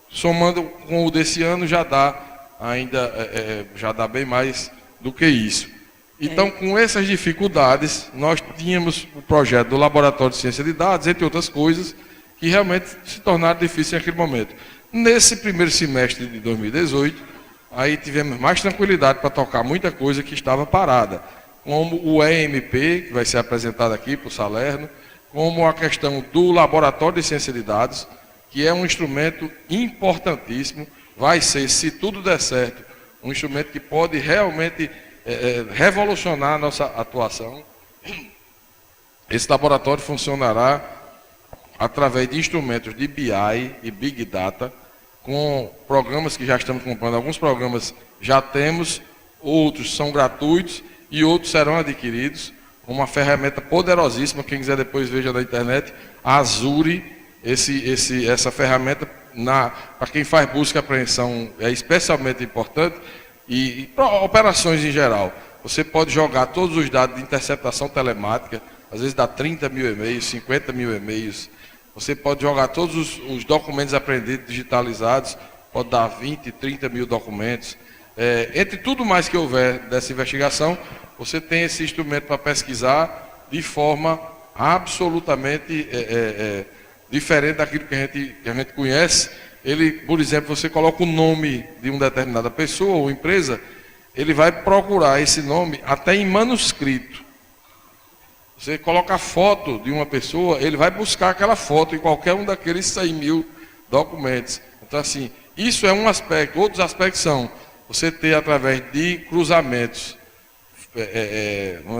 Somando com o desse ano já dá bem mais do que isso. Então, com essas dificuldades, nós tínhamos o projeto do Laboratório de Ciência de Dados, entre outras coisas, que realmente se tornaram difíceis naquele momento. Nesse primeiro semestre de 2018, aí tivemos mais tranquilidade para tocar muita coisa que estava parada, como o EMP, que vai ser apresentado aqui para o Salerno, como a questão do Laboratório de Ciência de Dados, que é um instrumento importantíssimo, vai ser, se tudo der certo, um instrumento que pode realmente revolucionar a nossa atuação. Esse laboratório funcionará através de instrumentos de BI e Big Data, com programas que já estamos comprando. Alguns programas já temos, outros são gratuitos e outros serão adquiridos, com uma ferramenta poderosíssima. Quem quiser depois veja na internet, a Azure, essa ferramenta, para quem faz busca e apreensão, é especialmente importante, e para operações em geral. Você pode jogar todos os dados de interceptação telemática, às vezes dá 30 mil e-mails, 50 mil e-mails. Você pode jogar todos os documentos apreendidos, digitalizados, pode dar 20, 30 mil documentos. Entre tudo mais que houver dessa investigação, você tem esse instrumento para pesquisar de forma absolutamente diferente daquilo que a gente conhece. Ele, por exemplo, você coloca o nome de uma determinada pessoa ou empresa, ele vai procurar esse nome até em manuscrito. Você coloca a foto de uma pessoa, ele vai buscar aquela foto em qualquer um daqueles 100 mil documentos. Então, assim, isso é um aspecto. Outros aspectos são você ter, através de cruzamentos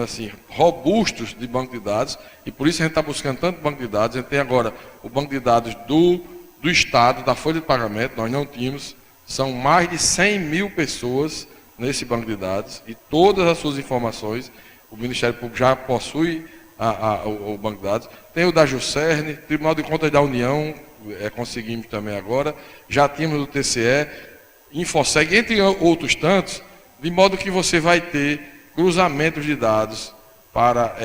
assim, robustos de banco de dados, e por isso a gente está buscando tanto banco de dados. A gente tem agora o banco de dados do Estado, da folha de pagamento, nós não tínhamos, são mais de 100 mil pessoas nesse banco de dados, e todas as suas informações, o Ministério Público já possui o banco de dados. Tem o da Juscerne, Tribunal de Contas da União, conseguimos também agora, já tínhamos o TCE, Infoseg, entre outros tantos, de modo que você vai ter cruzamentos de dados para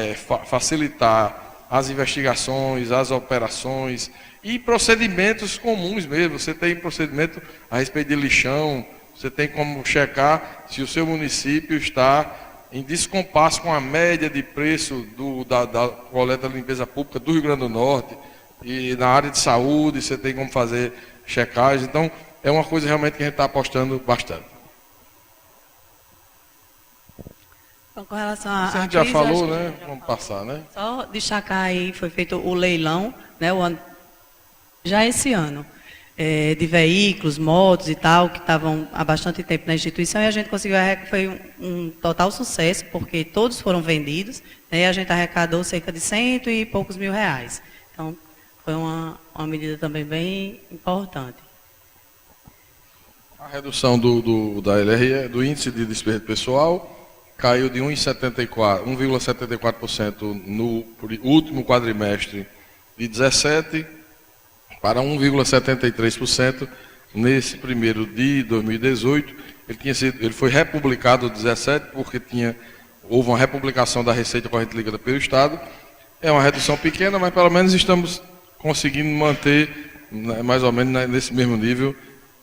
facilitar as investigações, as operações e procedimentos comuns mesmo. Você tem procedimento a respeito de lixão, você tem como checar se o seu município está em descompasso com a média de preço da coleta de limpeza pública do Rio Grande do Norte, e na área de saúde você tem como fazer checagem. Então, é uma coisa realmente que a gente está apostando bastante. Então, com relação a gente crise, já falou, né? Vamos passar, né? Só destacar aí, foi feito o leilão, né? Já esse ano, de veículos, motos e tal, que estavam há bastante tempo na instituição, e a gente conseguiu, foi um total sucesso, porque todos foram vendidos, né, e a gente arrecadou cerca de 100 e poucos mil reais. Então, foi uma medida também bem importante. A redução da LRE, do índice de despesa pessoal, caiu de 1,74% no último quadrimestre de 17% para 1,73% nesse primeiro de 2018. Ele foi republicado 17 porque houve uma republicação da receita corrente líquida pelo Estado. É uma redução pequena, mas pelo menos estamos conseguindo manter, né, mais ou menos nesse mesmo nível.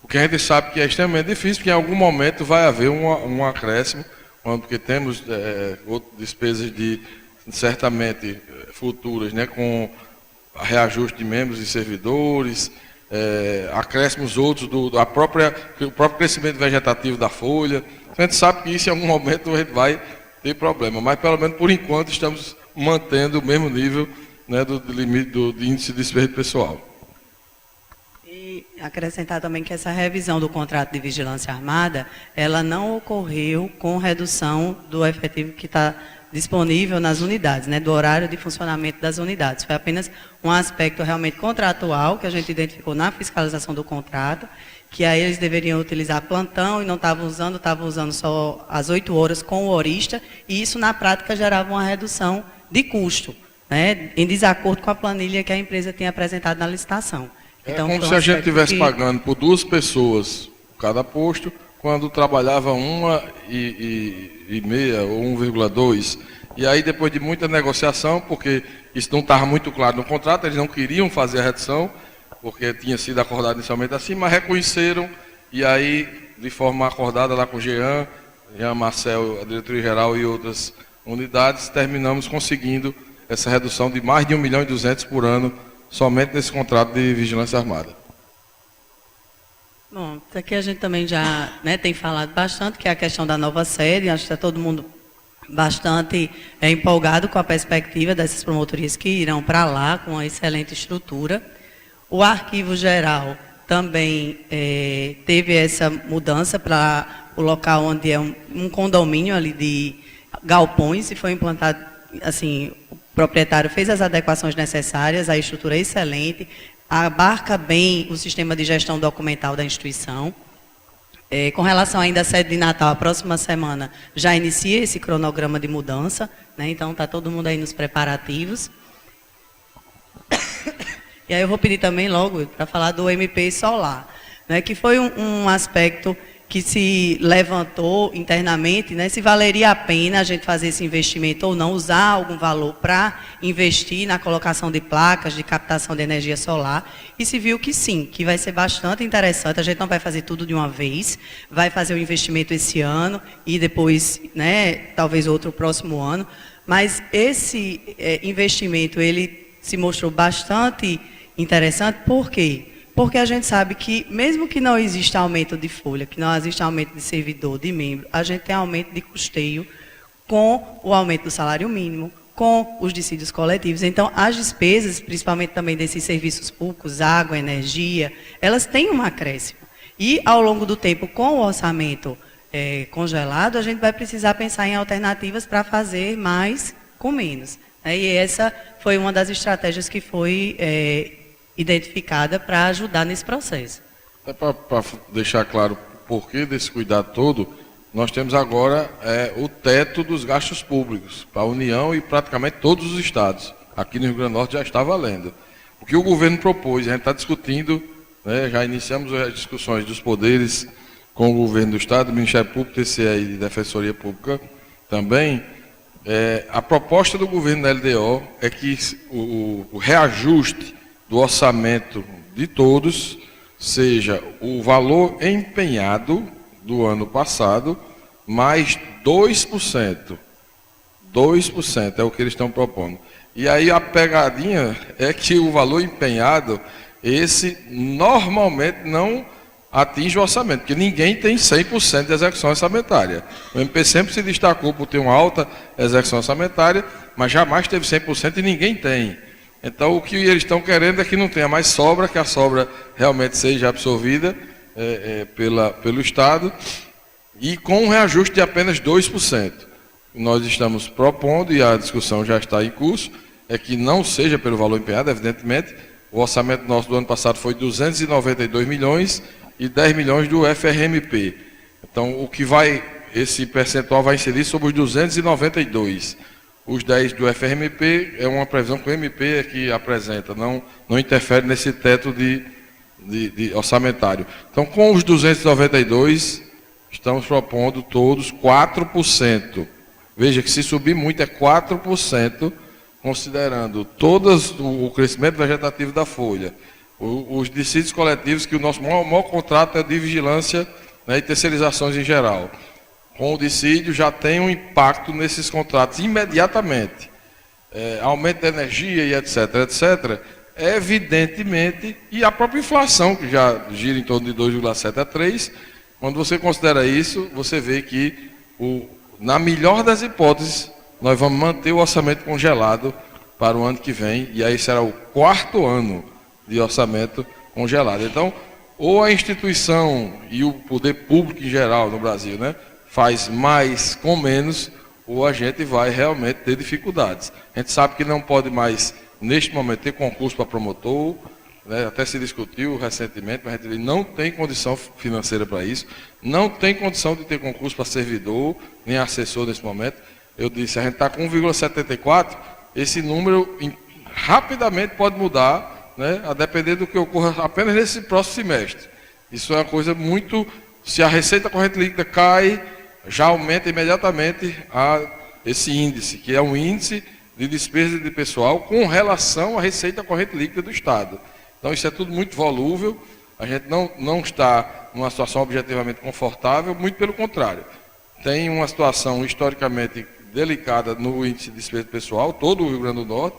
Porque a gente sabe que é extremamente difícil, porque em algum momento vai haver um acréscimo, porque temos despesas certamente futuras, né, com reajuste de membros e servidores, acréscimos outros do próprio crescimento vegetativo da folha. A gente sabe que isso em algum momento a gente vai ter problema, mas pelo menos por enquanto estamos mantendo o mesmo nível, né, do limite do índice de despesa pessoal. E acrescentar também que essa revisão do contrato de vigilância armada, ela não ocorreu com redução do efetivo que está disponível nas unidades, né, do horário de funcionamento das unidades. Foi apenas um aspecto realmente contratual que a gente identificou na fiscalização do contrato, que aí eles deveriam utilizar plantão e não estavam usando só as 8 horas com o horista, e isso na prática gerava uma redução de custo, né, em desacordo com a planilha que a empresa tinha apresentado na licitação. Então, como se a gente estivesse pagando por 2 pessoas cada posto, quando trabalhava 1,5 ou 1,2. E aí, depois de muita negociação, porque isso não estava muito claro no contrato, eles não queriam fazer a redução, porque tinha sido acordado inicialmente assim, mas reconheceram, e aí, de forma acordada lá com o Jean Marcel, a diretoria-geral e outras unidades, terminamos conseguindo essa redução de mais de 1.200.000 por ano, somente nesse contrato de vigilância armada. Bom, isso aqui a gente também já, né, tem falado bastante, que é a questão da nova sede. Acho que está todo mundo bastante empolgado com a perspectiva dessas promotorias que irão para lá, com uma excelente estrutura. O arquivo geral também teve essa mudança para o local onde é um condomínio ali de galpões, e foi implantado, assim, o proprietário fez as adequações necessárias, a estrutura é excelente, abarca bem o sistema de gestão documental da instituição. Com relação ainda à sede de Natal, a próxima semana já inicia esse cronograma de mudança, né? Então está todo mundo aí nos preparativos. E aí eu vou pedir também logo para falar do MP solar, né? Que foi um aspecto que se levantou internamente, né, se valeria a pena a gente fazer esse investimento ou não, usar algum valor para investir na colocação de placas de captação de energia solar, e se viu que sim, que vai ser bastante interessante. A gente não vai fazer tudo de uma vez, vai fazer o investimento esse ano e depois, né, talvez outro próximo ano, mas esse investimento, ele se mostrou bastante interessante. Por quê? Porque a gente sabe que, mesmo que não exista aumento de folha, que não exista aumento de servidor, de membro, a gente tem aumento de custeio com o aumento do salário mínimo, com os dissídios coletivos. Então, as despesas, principalmente também desses serviços públicos, água, energia, elas têm um acréscimo. E, ao longo do tempo, com o orçamento congelado, a gente vai precisar pensar em alternativas para fazer mais com menos. E essa foi uma das estratégias que foi identificada para ajudar nesse processo. Para deixar claro o porquê desse cuidado todo, nós temos agora o teto dos gastos públicos para a União e praticamente todos os estados. Aqui no Rio Grande do Norte já está valendo. O que o governo propôs, a gente está discutindo, né, já iniciamos as discussões dos poderes com o governo do estado, do Ministério Público, TCE e Defensoria Pública também. A proposta do governo da LDO é que o reajuste do orçamento de todos seja o valor empenhado do ano passado, mais 2%. 2% é o que eles estão propondo. E aí a pegadinha é que o valor empenhado, esse normalmente não atinge o orçamento, porque ninguém tem 100% de execução orçamentária. O MP sempre se destacou por ter uma alta execução orçamentária, mas jamais teve 100% e ninguém tem. Então, o que eles estão querendo é que não tenha mais sobra, que a sobra realmente seja absorvida pelo Estado, e com um reajuste de apenas 2%. Nós estamos propondo, e a discussão já está em curso, é que não seja pelo valor empenhado, evidentemente. O orçamento nosso do ano passado foi 292 milhões e 10 milhões do FRMP. Então, esse percentual vai incidir sobre os 292. os 10 do FRMP é uma previsão que o MP é que apresenta, não interfere nesse teto de orçamentário. Então, com os 292, estamos propondo todos 4%. Veja que se subir muito é 4%, considerando o crescimento vegetativo da folha, os dissídios coletivos, que o nosso maior contrato é de vigilância, né, e terceirizações em geral. Com o dissídio já tem um impacto nesses contratos imediatamente. Aumento da energia e etc., evidentemente, e a própria inflação, que já gira em torno de 2,7 a 3, quando você considera isso, você vê que, na melhor das hipóteses, nós vamos manter o orçamento congelado para o ano que vem, e aí será o 4º ano de orçamento congelado. Então, ou a instituição e o poder público em geral no Brasil, né, faz mais com menos, ou a gente vai realmente ter dificuldades. A gente sabe que não pode mais, neste momento, ter concurso para promotor, né, até se discutiu recentemente, mas a gente não tem condição financeira para isso, não tem condição de ter concurso para servidor, nem assessor nesse momento. Eu disse, a gente está com 1,74, esse número rapidamente pode mudar, né, a depender do que ocorra apenas nesse próximo semestre. Isso é uma coisa muito... Se a receita corrente líquida cai, já aumenta imediatamente esse índice, que é um índice de despesa de pessoal com relação à receita corrente líquida do Estado. Então, isso é tudo muito volúvel, a gente não está numa situação objetivamente confortável, muito pelo contrário. Tem uma situação historicamente delicada no índice de despesa pessoal, todo o Rio Grande do Norte,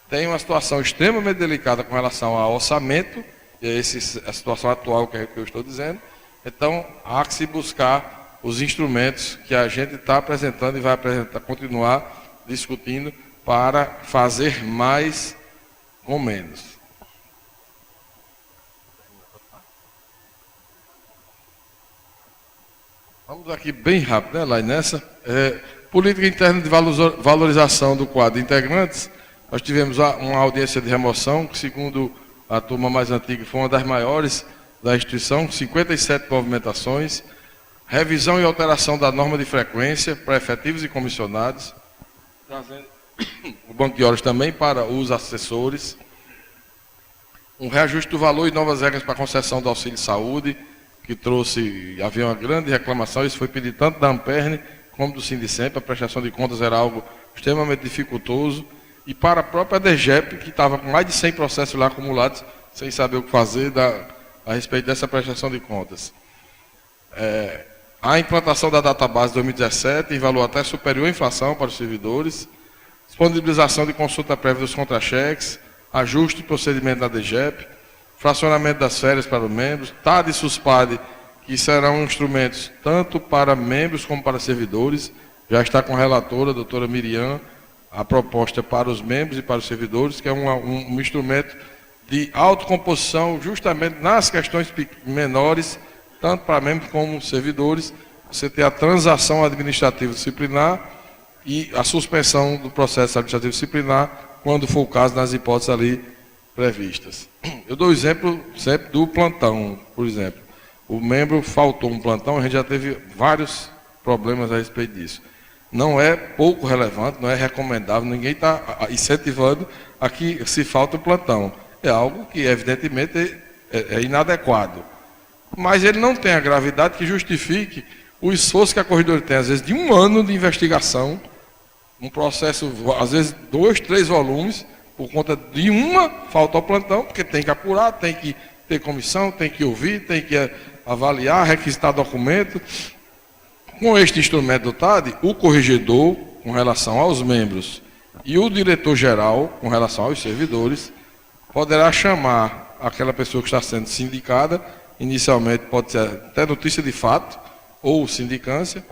tem uma situação extremamente delicada com relação ao orçamento, e é a situação atual que eu estou dizendo. Então, há que se buscar os instrumentos que a gente está apresentando e vai continuar discutindo para fazer mais com menos. Vamos aqui bem rápido, né, Lai? Nessa política interna de valorização do quadro de integrantes, nós tivemos uma audiência de remoção, que segundo a turma mais antiga foi uma das maiores da instituição, 57 movimentações, revisão e alteração da norma de frequência para efetivos e comissionados, trazendo o banco de horas também para os assessores, um reajuste do valor e novas regras para a concessão do auxílio saúde, que havia uma grande reclamação, isso foi pedido tanto da Amperne como do Sindicemp, a prestação de contas era algo extremamente dificultoso, e para a própria DGEP, que estava com mais de 100 processos lá acumulados, sem saber o que fazer a respeito dessa prestação de contas. A implantação da database 2017 em valor até superior à inflação para os servidores, disponibilização de consulta prévia dos contra-cheques, ajuste de procedimento da DGEP, fracionamento das férias para os membros, TAD e SUSPAD, que serão instrumentos tanto para membros como para servidores, já está com a relatora, a doutora Miriam, a proposta para os membros e para os servidores, que é um instrumento de autocomposição justamente nas questões menores, tanto para membros como servidores, você ter a transação administrativa disciplinar e a suspensão do processo administrativo disciplinar, quando for o caso, nas hipóteses ali previstas. Eu dou o exemplo sempre do plantão, por exemplo. O membro faltou um plantão, a gente já teve vários problemas a respeito disso. Não é pouco relevante, não é recomendável, ninguém está incentivando a que se falta o plantão. É algo que, evidentemente, é inadequado. Mas ele não tem a gravidade que justifique o esforço que a corredoria tem, às vezes, de 1 ano de investigação, um processo, às vezes, 2, 3 volumes, por conta de uma falta ao plantão, porque tem que apurar, tem que ter comissão, tem que ouvir, tem que avaliar, requisitar documento. Com este instrumento do TAD, o corregedor, com relação aos membros, e o diretor-geral, com relação aos servidores, poderá chamar aquela pessoa que está sendo sindicada, inicialmente pode ser até notícia de fato, ou sindicância,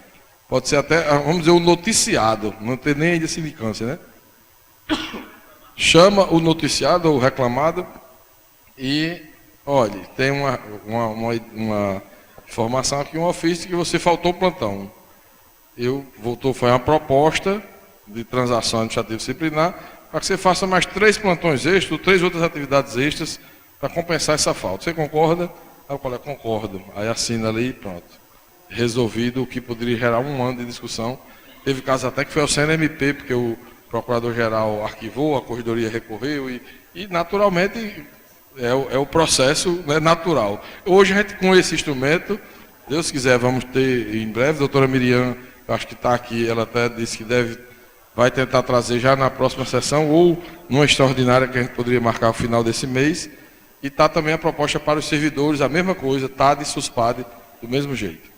pode ser até, vamos dizer, o noticiado, não tem nem ainda sindicância, né? Chama o noticiado ou reclamado e, olha, tem uma informação aqui, um ofício que você faltou o plantão. Foi uma proposta de transação administrativa disciplinar para que você faça mais 3 plantões extras, ou 3 outras atividades extras para compensar essa falta. Você concorda? Aí o colega, concordo. Aí assina ali e pronto. Resolvido o que poderia gerar 1 ano de discussão. Teve casos até que foi ao CNMP, porque o procurador-geral arquivou, a corredoria recorreu e naturalmente, é o processo, né, natural. Hoje, a gente, com esse instrumento, Deus quiser, vamos ter em breve, a doutora Miriam, acho que está aqui, ela até disse que vai tentar trazer já na próxima sessão, ou numa extraordinária que a gente poderia marcar no final desse mês, e está também a proposta para os servidores, a mesma coisa, TAD e SUSPAD, do mesmo jeito.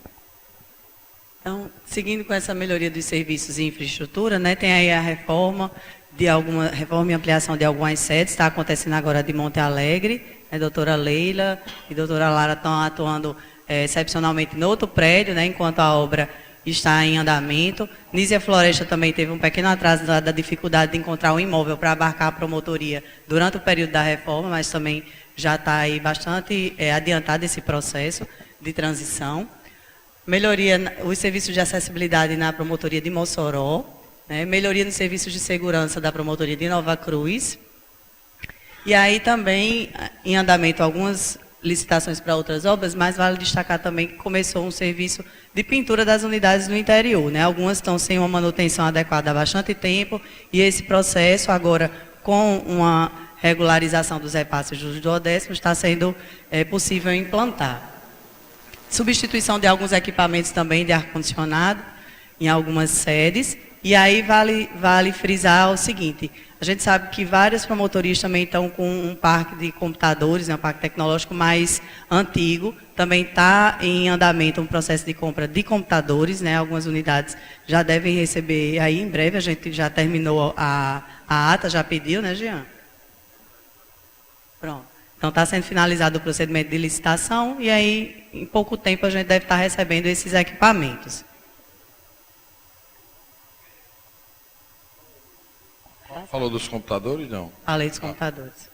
Então, seguindo com essa melhoria dos serviços e infraestrutura, né, tem aí a reforma e ampliação de algumas sedes, está acontecendo agora de Monte Alegre, a doutora Leila e a doutora Lara estão atuando excepcionalmente no outro prédio, né, enquanto a obra está em andamento. Nízia Floresta também teve um pequeno atraso da dificuldade de encontrar um imóvel para abarcar a promotoria durante o período da reforma, mas também já está aí bastante adiantado esse processo de transição. Melhoria os serviços de acessibilidade na promotoria de Mossoró, né? Melhoria nos serviços de segurança da promotoria de Nova Cruz. E aí também em andamento algumas licitações para outras obras, mas vale destacar também que começou um serviço de pintura das unidades no interior, né? Algumas estão sem uma manutenção adequada há bastante tempo, e esse processo agora, com uma regularização dos repasses dos duodécimos, está sendo possível implantar. Substituição de alguns equipamentos também de ar-condicionado em algumas sedes. E aí vale frisar o seguinte, a gente sabe que várias promotorias também estão com um parque de computadores, né, um parque tecnológico mais antigo, também está em andamento um processo de compra de computadores, né, algumas unidades já devem receber aí em breve, a gente já terminou a ata, já pediu, né, Jean? Pronto. Então está sendo finalizado o procedimento de licitação e aí em pouco tempo a gente deve estar recebendo esses equipamentos. Falou dos computadores, não? Falei dos computadores.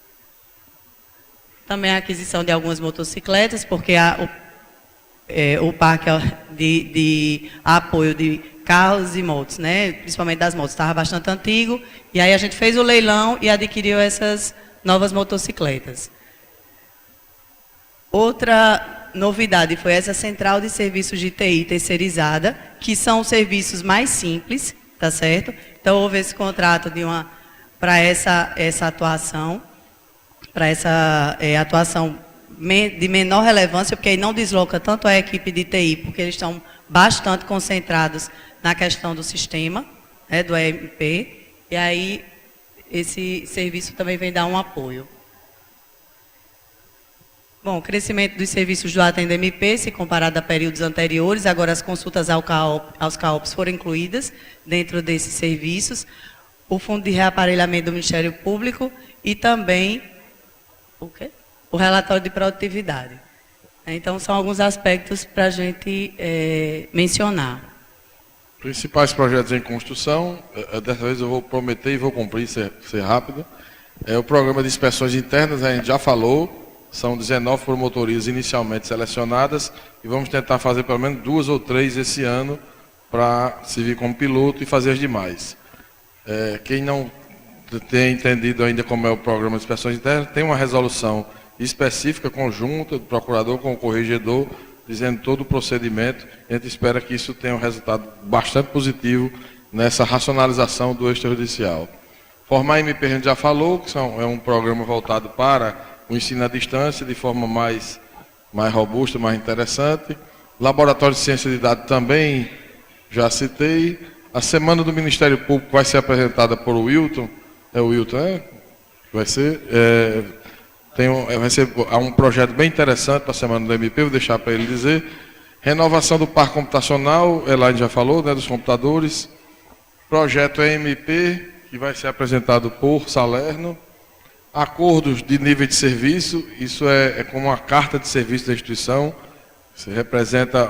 Também a aquisição de algumas motocicletas, porque o parque de apoio de carros e motos, né, principalmente das motos, estava bastante antigo, e aí a gente fez o leilão e adquiriu essas novas motocicletas. Outra novidade foi essa central de serviços de TI terceirizada, que são serviços mais simples, tá certo? Então houve esse contrato para essa atuação, de menor relevância, porque aí não desloca tanto a equipe de TI, porque eles estão bastante concentrados na questão do sistema, né, do EMP, e aí esse serviço também vem dar um apoio. Bom, o crescimento dos serviços do Atende MP, se comparado a períodos anteriores, agora as consultas aos CAOPs foram incluídas dentro desses serviços, o Fundo de Reaparelhamento do Ministério Público e também o relatório de produtividade. Então, são alguns aspectos para a gente mencionar. Principais projetos em construção, dessa vez eu vou prometer e vou cumprir, ser rápido. O programa de inspeções internas, a gente já falou. São 19 promotorias inicialmente selecionadas e vamos tentar fazer pelo menos 2 ou 3 esse ano para servir como piloto e fazer as demais. Quem não tem entendido ainda como é o programa de inspeções internas, tem uma resolução específica, conjunta, do procurador com o corregedor, dizendo todo o procedimento. A gente espera que isso tenha um resultado bastante positivo nessa racionalização do extrajudicial. Formar MP, a gente já falou, que é um programa voltado para o ensino à distância de forma mais robusta, mais interessante. Laboratório de Ciência de Dados também já citei. A Semana do Ministério Público vai ser apresentada por Wilton. É o Wilton, né? Vai ser. Vai ser um projeto bem interessante para a Semana do MP, vou deixar para ele dizer. Renovação do parque computacional, Elaine já falou, né, dos computadores. Projeto EMP, que vai ser apresentado por Salerno. Acordos de nível de serviço, isso é como uma carta de serviço da instituição, isso representa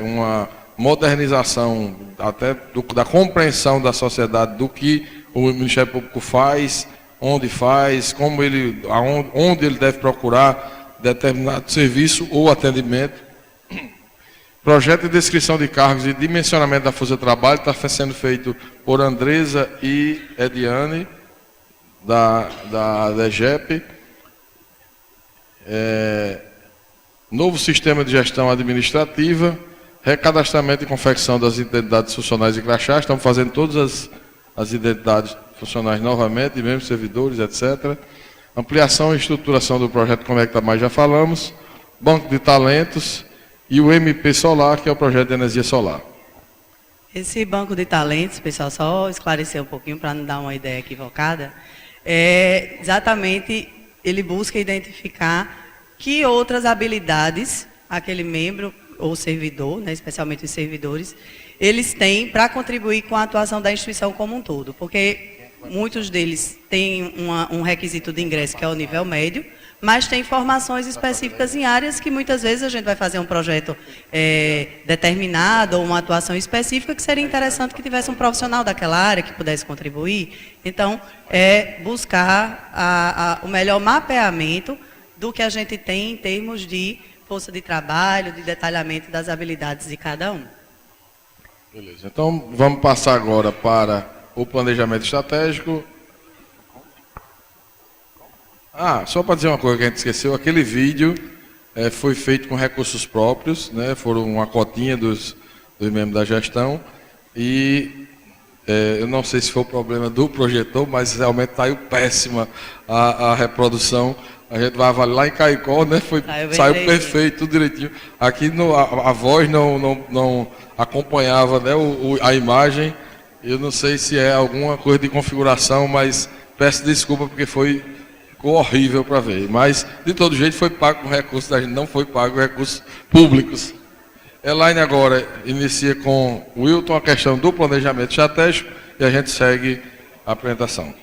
uma modernização até da compreensão da sociedade do que o Ministério Público faz, onde faz, onde ele deve procurar determinado serviço ou atendimento. Projeto de descrição de cargos e dimensionamento da força de trabalho está sendo feito por Andresa e Ediane, da DGEP. Novo sistema de gestão administrativa, recadastramento e confecção das identidades funcionais e crachás. Estamos fazendo todas as identidades funcionais novamente, de membros, servidores, etc. Ampliação e estruturação do projeto Conecta Mais, já falamos. Banco de talentos e o MP Solar, que é o projeto de energia solar. Esse banco de talentos, pessoal, só esclarecer um pouquinho para não dar uma ideia equivocada, exatamente ele busca identificar que outras habilidades aquele membro ou servidor, né, especialmente os servidores, eles têm para contribuir com a atuação da instituição como um todo, porque muitos deles têm um requisito de ingresso que é o nível médio, mas tem formações específicas em áreas que muitas vezes a gente vai fazer um projeto determinado ou uma atuação específica que seria interessante que tivesse um profissional daquela área que pudesse contribuir. Então, buscar o melhor mapeamento do que a gente tem em termos de força de trabalho, de detalhamento das habilidades de cada um. Beleza. Então, vamos passar agora para o planejamento estratégico. Só para dizer uma coisa que a gente esqueceu, aquele vídeo foi feito com recursos próprios, né? Foram uma cotinha dos membros da gestão, e eu não sei se foi o problema do projetor, mas realmente saiu péssima a reprodução. A gente vai avaliar lá em Caicó, né? Saiu perfeito, tudo direitinho. Aqui a voz não acompanhava, né, a imagem. Eu não sei se é alguma coisa de configuração, mas peço desculpa porque ficou horrível para ver. Mas, de todo jeito, foi pago com recursos da gente, não foi pago com recursos públicos. Elaine agora inicia com o Wilton a questão do planejamento estratégico e a gente segue a apresentação.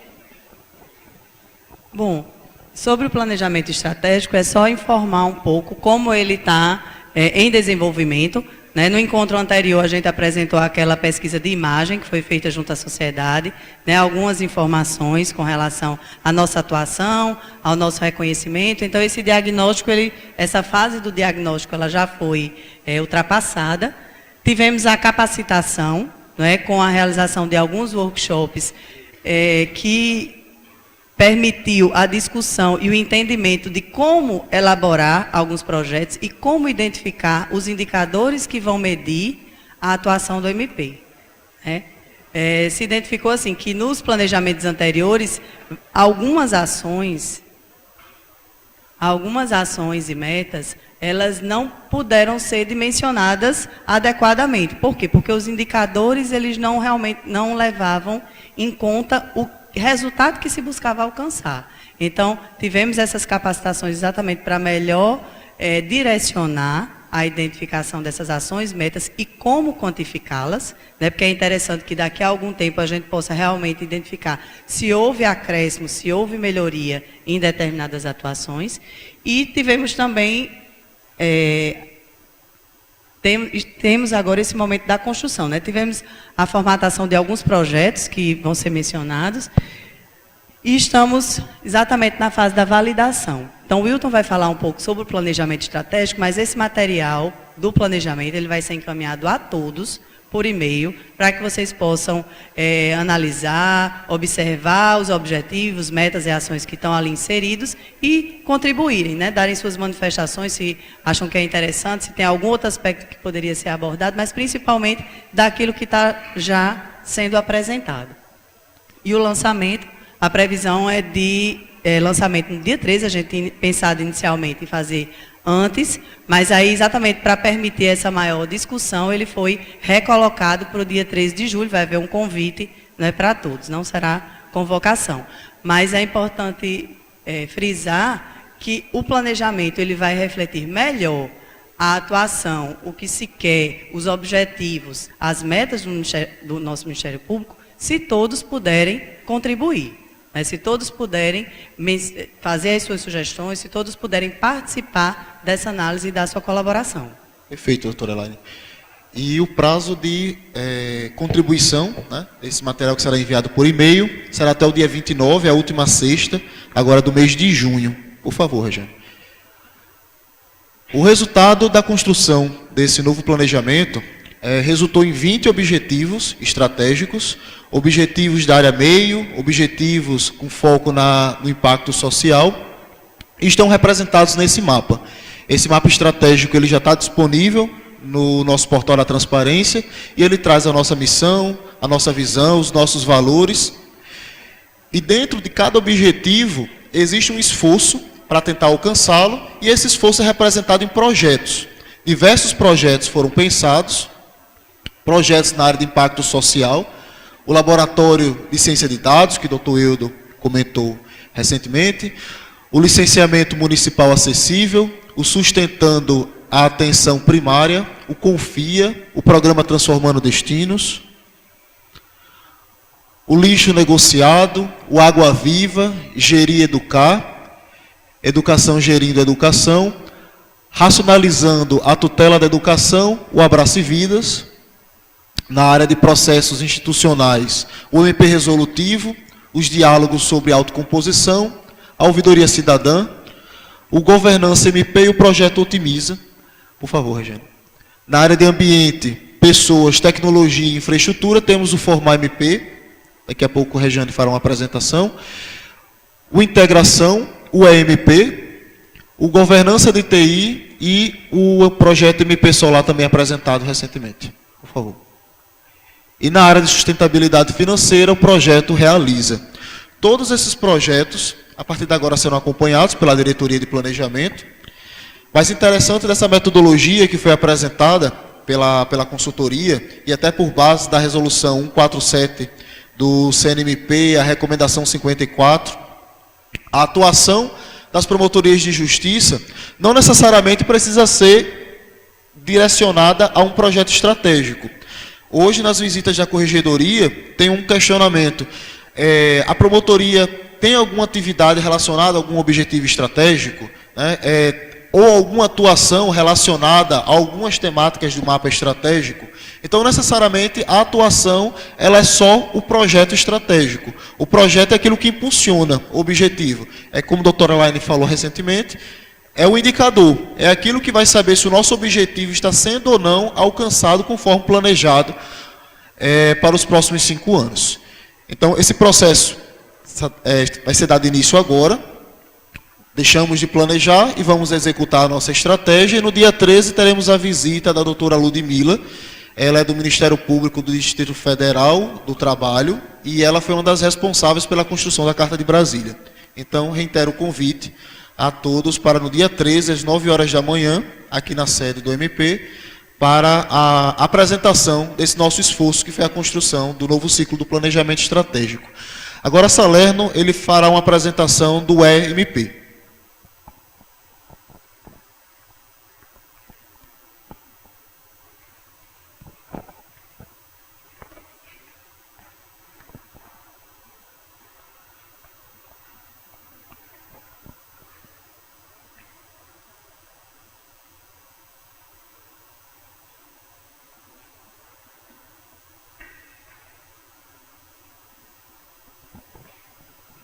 Bom, sobre o planejamento estratégico, é só informar um pouco como ele está em desenvolvimento. Né? No encontro anterior, a gente apresentou aquela pesquisa de imagem que foi feita junto à sociedade, né? Algumas informações com relação à nossa atuação, ao nosso reconhecimento. Então, esse diagnóstico, essa fase do diagnóstico, ela já foi ultrapassada. Tivemos a capacitação, né? Com a realização de alguns workshops que permitiu a discussão e o entendimento de como elaborar alguns projetos e como identificar os indicadores que vão medir a atuação do MP. Né? Se identificou assim que nos planejamentos anteriores, algumas ações e metas, elas não puderam ser dimensionadas adequadamente. Por quê? Porque os indicadores, eles realmente não levavam em conta o resultado que se buscava alcançar. Então, tivemos essas capacitações exatamente para melhor direcionar a identificação dessas ações, metas e como quantificá-las, né? Porque é interessante que daqui a algum tempo a gente possa realmente identificar se houve acréscimo, se houve melhoria em determinadas atuações. E tivemos também, temos agora esse momento da construção, né? Tivemos a formatação de alguns projetos que vão ser mencionados e estamos exatamente na fase da validação. Então, o Wilton vai falar um pouco sobre o planejamento estratégico, mas esse material do planejamento ele vai ser encaminhado a todos por e-mail, para que vocês possam analisar, observar os objetivos, metas e ações que estão ali inseridos e contribuírem, né? Darem suas manifestações, se acham que é interessante, se tem algum outro aspecto que poderia ser abordado, mas principalmente daquilo que está já sendo apresentado. E o lançamento, a previsão é de lançamento no dia 13, a gente tinha pensado inicialmente em fazer antes, mas aí exatamente para permitir essa maior discussão, ele foi recolocado para o dia 13 de julho, vai haver um convite, né, para todos, não será convocação. Mas é importante frisar que o planejamento ele vai refletir melhor a atuação, o que se quer, os objetivos, as metas do nosso Ministério Público, se todos puderem contribuir. Se todos puderem fazer as suas sugestões, se todos puderem participar dessa análise e da sua colaboração. Perfeito, doutora Elaine. E o prazo de contribuição, né, desse material que será enviado por e-mail, será até o dia 29, a última sexta, agora do mês de junho. Por favor, Regiane. O resultado da construção desse novo planejamento resultou em 20 objetivos estratégicos, objetivos da área meio, objetivos com foco no impacto social, e estão representados nesse mapa. Esse mapa estratégico ele já está disponível no nosso portal da transparência, e ele traz a nossa missão, a nossa visão, os nossos valores. E dentro de cada objetivo existe um esforço para tentar alcançá-lo, e esse esforço é representado em projetos. Diversos projetos foram pensados, projetos na área de impacto social, o Laboratório de Ciência de Dados, que o Dr. Eudo comentou recentemente, o licenciamento municipal acessível, o Sustentando a Atenção Primária, o Confia, o Programa Transformando Destinos, o Lixo Negociado, o Água Viva, Gerir e Educar, Educação Gerindo Educação, Racionalizando a Tutela da Educação, o Abraço e Vidas, na área de processos institucionais, o MP Resolutivo, os diálogos sobre autocomposição, a Ouvidoria Cidadã, o Governança MP e o Projeto Otimiza. Por favor, Regina. Na área de ambiente, pessoas, tecnologia e infraestrutura, temos o Formar MP, daqui a pouco o Regiane fará uma apresentação, o Integração, o EMP, o Governança de TI e o Projeto MP Solar, também apresentado recentemente. Por favor. E na área de sustentabilidade financeira, o projeto Realiza. Todos esses projetos, a partir de agora, serão acompanhados pela Diretoria de Planejamento. Mas interessante dessa metodologia que foi apresentada pela consultoria, e até por base da resolução 147 do CNMP, a recomendação 54, a atuação das promotorias de justiça não necessariamente precisa ser direcionada a um projeto estratégico. Hoje, nas visitas da corregedoria, tem um questionamento. A promotoria tem alguma atividade relacionada a algum objetivo estratégico, né? Ou alguma atuação relacionada a algumas temáticas do mapa estratégico? Então, necessariamente, a atuação ela é só o projeto estratégico. O projeto é aquilo que impulsiona o objetivo. É como a doutora Elaine falou recentemente, é o indicador, é aquilo que vai saber se o nosso objetivo está sendo ou não alcançado conforme planejado para os próximos 5 anos. Então, esse processo vai ser dado início agora, deixamos de planejar e vamos executar a nossa estratégia, e no dia 13 teremos a visita da doutora Ludmila. Ela é do Ministério Público do Distrito Federal do Trabalho, e ela foi uma das responsáveis pela construção da Carta de Brasília. Então, reitero o convite a todos para no dia 13, às 9 horas da manhã, aqui na sede do MP, para a apresentação desse nosso esforço, que foi a construção do novo ciclo do planejamento estratégico. Agora, Salerno, ele fará uma apresentação do EMP.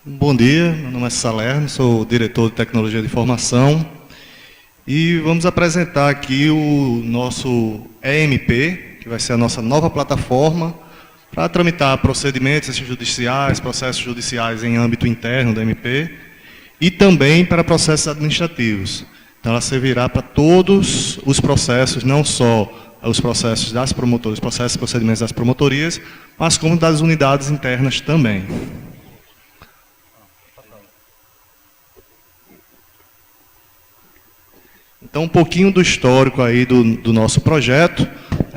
Bom dia, meu nome é Salerno, sou diretor de Tecnologia de Informação e vamos apresentar aqui o nosso EMP, que vai ser a nossa nova plataforma para tramitar procedimentos judiciais, processos judiciais em âmbito interno do MP e também para processos administrativos. Então ela servirá para todos os processos, não só os processos das promotorias, processos e procedimentos das promotorias, mas como das unidades internas também. Então, um pouquinho do histórico aí do nosso projeto.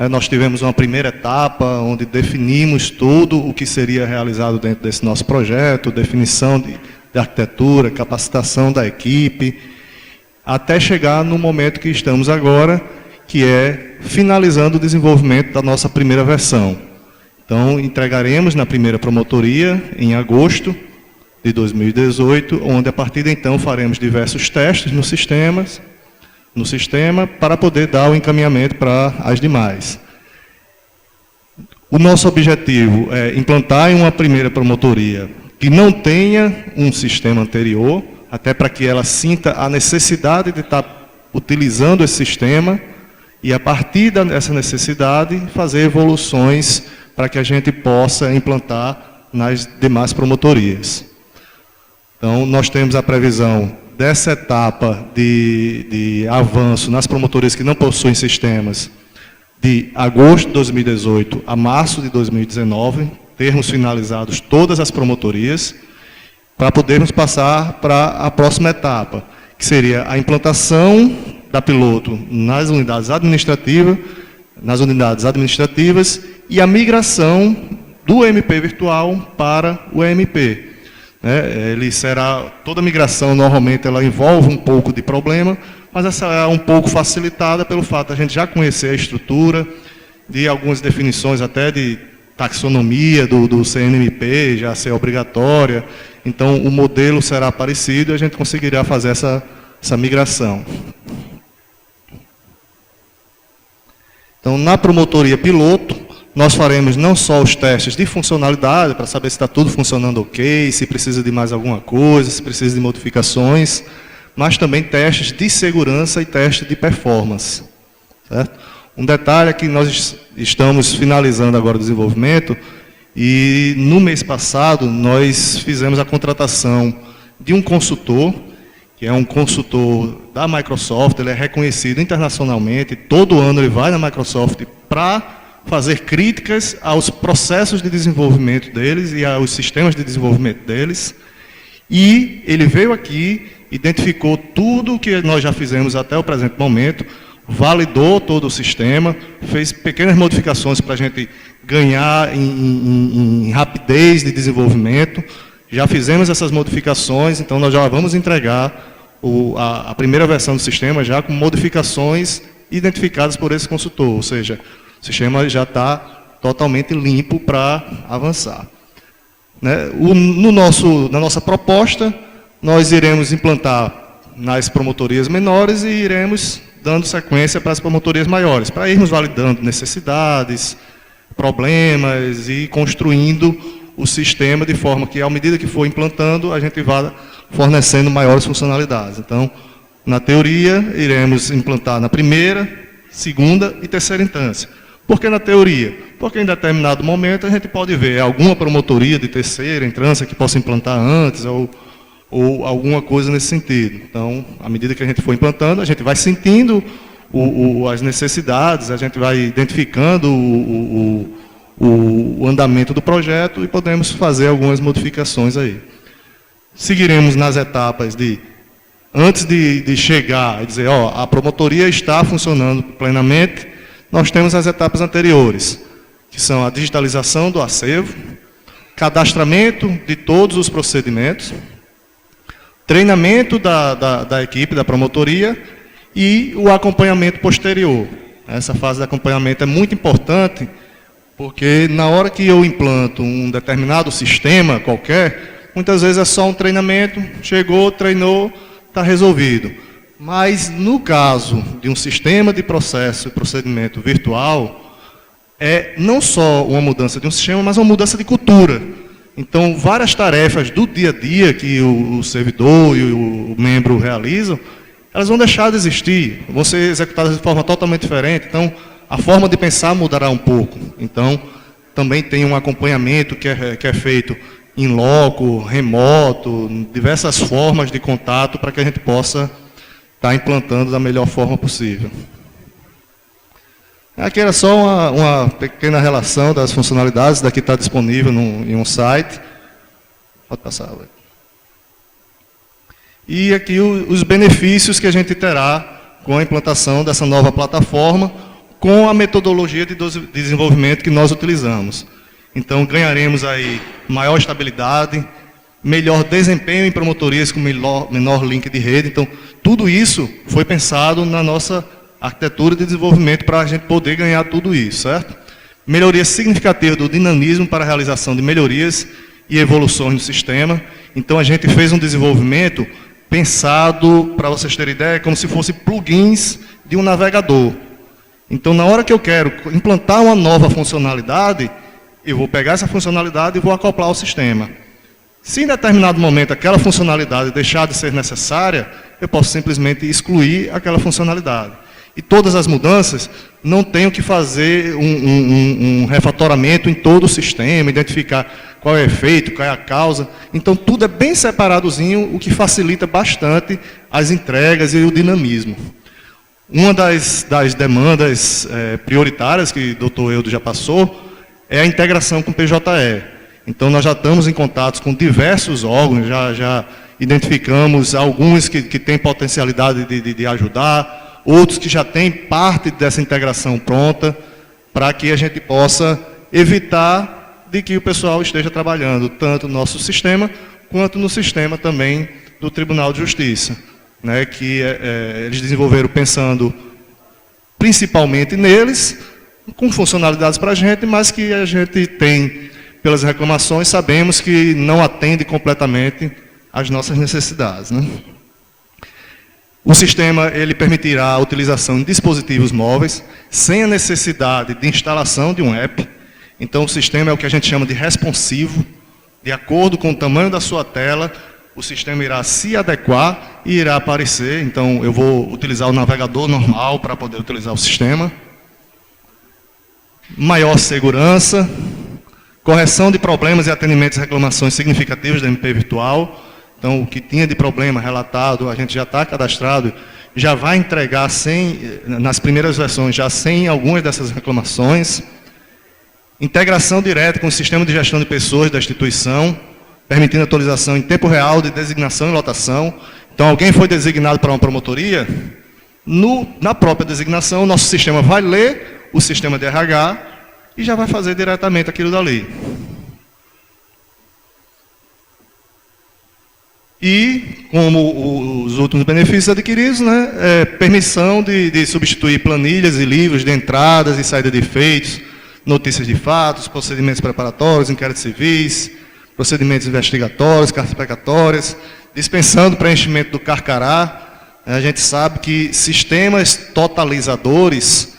Nós tivemos uma primeira etapa, onde definimos tudo o que seria realizado dentro desse nosso projeto, definição de arquitetura, capacitação da equipe, até chegar no momento que estamos agora, que é finalizando o desenvolvimento da nossa primeira versão. Então, entregaremos na primeira promotoria, em agosto de 2018, onde a partir de então faremos diversos testes no sistema para poder dar o encaminhamento para as demais. O nosso objetivo é implantar em uma primeira promotoria que não tenha um sistema anterior, até para que ela sinta a necessidade de estar utilizando esse sistema e, a partir dessa necessidade, fazer evoluções para que a gente possa implantar nas demais promotorias. Então, nós temos a previsão dessa etapa de avanço nas promotorias que não possuem sistemas, de agosto de 2018 a março de 2019, termos finalizados todas as promotorias, para podermos passar para a próxima etapa, que seria a implantação da piloto nas unidades administrativas e a migração do MP virtual para o EMP. Toda migração normalmente ela envolve um pouco de problema, mas essa é um pouco facilitada pelo fato de a gente já conhecer a estrutura, de algumas definições até de taxonomia do CNMP já ser obrigatória. Então o modelo será parecido e a gente conseguirá fazer essa migração. Então, na promotoria piloto, nós faremos não só os testes de funcionalidade, para saber se está tudo funcionando ok, se precisa de mais alguma coisa, se precisa de modificações, mas também testes de segurança e testes de performance. Certo? Um detalhe é que nós estamos finalizando agora o desenvolvimento, e no mês passado nós fizemos a contratação de um consultor, que é um consultor da Microsoft, ele é reconhecido internacionalmente, todo ano ele vai na Microsoft para fazer críticas aos processos de desenvolvimento deles e aos sistemas de desenvolvimento deles. E ele veio aqui, identificou tudo o que nós já fizemos até o presente momento, validou todo o sistema, fez pequenas modificações para a gente ganhar em rapidez de desenvolvimento. Já fizemos essas modificações, então nós já vamos entregar a primeira versão do sistema já com modificações identificadas por esse consultor, ou seja, o sistema já está totalmente limpo para avançar. Na nossa proposta, nós iremos implantar nas promotorias menores e iremos dando sequência para as promotorias maiores, para irmos validando necessidades, problemas e construindo o sistema de forma que, à medida que for implantando, a gente vá fornecendo maiores funcionalidades. Então, na teoria, iremos implantar na primeira, segunda e terceira instância. Por que na teoria? Porque em determinado momento a gente pode ver alguma promotoria de terceira instância que possa implantar antes ou alguma coisa nesse sentido. Então, à medida que a gente for implantando, a gente vai sentindo as necessidades, a gente vai identificando o andamento do projeto e podemos fazer algumas modificações aí. Seguiremos nas etapas de, antes de chegar e dizer, a promotoria está funcionando plenamente, nós temos as etapas anteriores, que são a digitalização do acervo, cadastramento de todos os procedimentos, treinamento da equipe da promotoria e o acompanhamento posterior. Essa fase de acompanhamento é muito importante, porque na hora que eu implanto um determinado sistema qualquer, muitas vezes é só um treinamento, chegou, treinou, está resolvido. Mas no caso de um sistema de processo e procedimento virtual, é não só uma mudança de um sistema, mas uma mudança de cultura. Então, várias tarefas do dia a dia que o servidor e o membro realizam, elas vão deixar de existir, vão ser executadas de forma totalmente diferente. Então, a forma de pensar mudará um pouco. Então, também tem um acompanhamento que é feito em loco, remoto, diversas formas de contato para que a gente possa estar implantando da melhor forma possível. Aqui era só uma pequena relação das funcionalidades, daqui está disponível em um site. Pode passar. E aqui os benefícios que a gente terá com a implantação dessa nova plataforma, com a metodologia de desenvolvimento que nós utilizamos. Então, ganharemos aí maior estabilidade, melhor desempenho em promotorias com menor link de rede. Então, tudo isso foi pensado na nossa arquitetura de desenvolvimento para a gente poder ganhar tudo isso, certo? Melhoria significativa do dinamismo para a realização de melhorias e evoluções no sistema. Então, a gente fez um desenvolvimento pensado, para vocês terem ideia, como se fosse plugins de um navegador. Então, na hora que eu quero implantar uma nova funcionalidade, eu vou pegar essa funcionalidade e vou acoplar ao sistema. Se em determinado momento aquela funcionalidade deixar de ser necessária, eu posso simplesmente excluir aquela funcionalidade. E todas as mudanças não tenho que fazer um refatoramento em todo o sistema, identificar qual é o efeito, qual é a causa. Então, tudo é bem separadozinho, o que facilita bastante as entregas e o dinamismo. Uma das demandas prioritárias que o doutor Eudo já passou é a integração com o PJE. Então, nós já estamos em contato com diversos órgãos, já identificamos alguns que têm potencialidade de ajudar, outros que já têm parte dessa integração pronta, para que a gente possa evitar de que o pessoal esteja trabalhando tanto no nosso sistema, quanto no sistema também do Tribunal de Justiça, né, que eles desenvolveram pensando principalmente neles, com funcionalidades para a gente, mas que a gente tem, pelas reclamações, sabemos que não atende completamente às nossas necessidades, né? O sistema ele permitirá a utilização de dispositivos móveis, sem a necessidade de instalação de um app. Então, o sistema é o que a gente chama de responsivo. De acordo com o tamanho da sua tela, o sistema irá se adequar e irá aparecer. Então, eu vou utilizar o navegador normal para poder utilizar o sistema. Maior segurança, correção de problemas e atendimentos e reclamações significativos da MP Virtual. Então, o que tinha de problema relatado, a gente já está cadastrado, já vai entregar nas primeiras versões, já sem algumas dessas reclamações. Integração direta com o sistema de gestão de pessoas da instituição, permitindo atualização em tempo real de designação e lotação. Então, alguém foi designado para uma promotoria, na própria designação, o nosso sistema vai ler o sistema de RH e já vai fazer diretamente aquilo dali. E, como os últimos benefícios adquiridos, né, permissão de substituir planilhas e livros de entradas e saída de efeitos, notícias de fatos, procedimentos preparatórios, inquéritos civis, procedimentos investigatórios, cartas precatórias, dispensando o preenchimento do carcará. A gente sabe que sistemas totalizadores,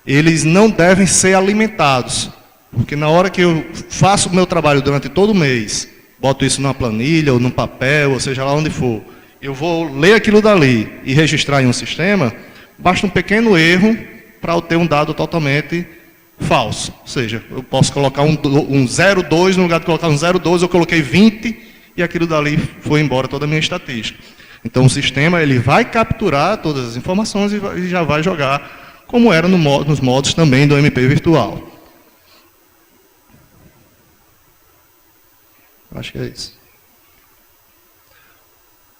eles não devem ser alimentados, porque na hora que eu faço o meu trabalho durante todo o mês, boto isso numa planilha ou num papel, ou seja lá onde for, eu vou ler aquilo dali e registrar em um sistema, basta um pequeno erro para eu ter um dado totalmente falso. Ou seja, eu posso colocar um 02, no lugar de colocar um 02, eu coloquei 20 e aquilo dali foi embora toda a minha estatística. Então o sistema ele vai capturar todas as informações e já vai jogar como era nos modos também do MP Virtual. Acho que é isso.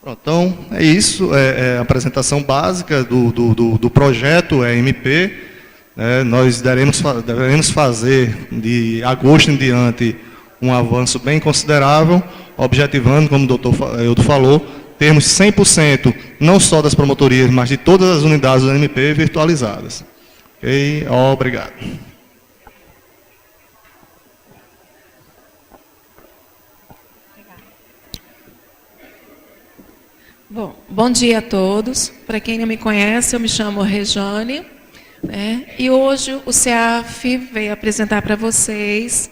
Pronto, então, é isso. É a apresentação básica do projeto MP. Nós devemos fazer, de agosto em diante, um avanço bem considerável, objetivando, como o doutor Eudo falou, termos 100%, não só das promotorias, mas de todas as unidades do MP virtualizadas. Ok? Obrigado. Bom dia a todos. Para quem não me conhece, eu me chamo Rejane, né? E hoje o CEAF veio apresentar para vocês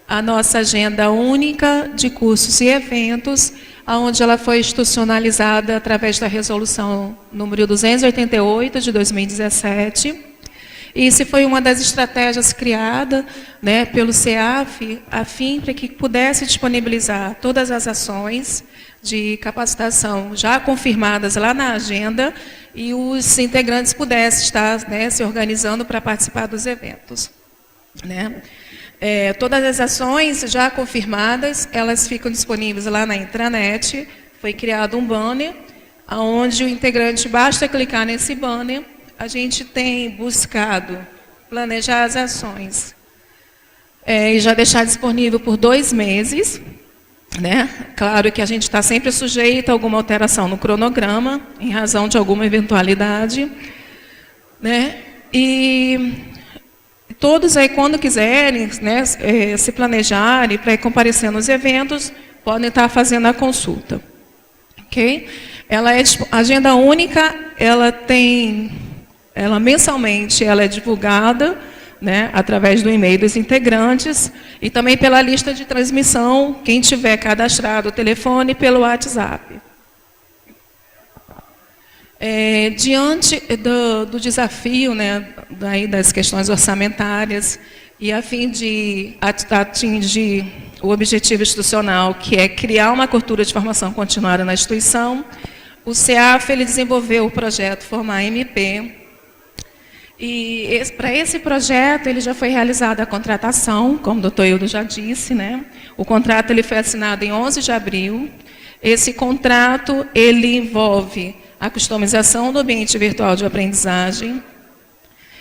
a nossa agenda única de cursos e eventos, onde ela foi institucionalizada através da resolução número 288 de 2017. E isso foi uma das estratégias criada, né, pelo CEAF, a fim para que pudesse disponibilizar todas as ações de capacitação já confirmadas lá na agenda e os integrantes pudessem estar, né, se organizando para participar dos eventos, né? Todas as ações já confirmadas, elas ficam disponíveis lá na intranet. Foi criado um banner, onde o integrante basta clicar nesse banner. A gente tem buscado planejar as ações e já deixar disponível por 2 meses, né? Claro que a gente está sempre sujeito a alguma alteração no cronograma, em razão de alguma eventualidade, né? E todos aí, quando quiserem, né, se planejarem para ir comparecer nos eventos, podem estar fazendo a consulta. Ok? A agenda única, mensalmente ela é divulgada, né, através do e-mail dos integrantes e também pela lista de transmissão, quem tiver cadastrado o telefone pelo WhatsApp. Diante do desafio, né, das questões orçamentárias e a fim de atingir o objetivo institucional, que é criar uma cultura de formação continuada na instituição, o CEAF ele desenvolveu o projeto Formar MP, E para esse projeto, ele já foi realizada a contratação, como o doutor Hildo já disse, né? O contrato ele foi assinado em 11 de abril. Esse contrato ele envolve a customização do ambiente virtual de aprendizagem,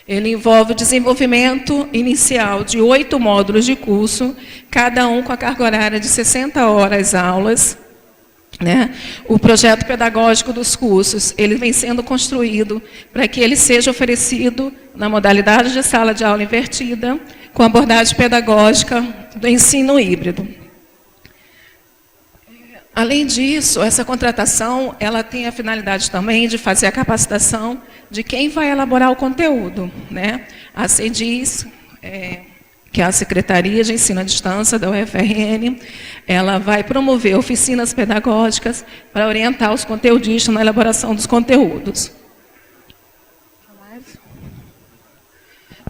ele envolve o desenvolvimento inicial de 8 módulos de curso, cada um com a carga horária de 60 horas aulas. Né? O projeto pedagógico dos cursos, ele vem sendo construído para que ele seja oferecido na modalidade de sala de aula invertida, com abordagem pedagógica do ensino híbrido. Além disso, essa contratação, ela tem a finalidade também de fazer a capacitação de quem vai elaborar o conteúdo, né? A CEDIS, que é a Secretaria de Ensino à Distância da UFRN, ela vai promover oficinas pedagógicas para orientar os conteudistas na elaboração dos conteúdos.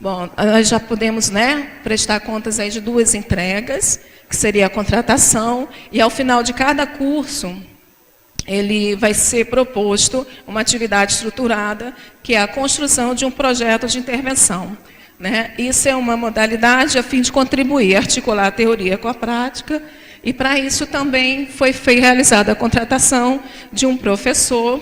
Bom, nós já podemos, né, prestar contas aí de 2 entregas, que seria a contratação, e ao final de cada curso, ele vai ser proposto uma atividade estruturada, que é a construção de um projeto de intervenção. Né? Isso é uma modalidade a fim de contribuir, articular a teoria com a prática, e para isso também foi realizada a contratação de um professor,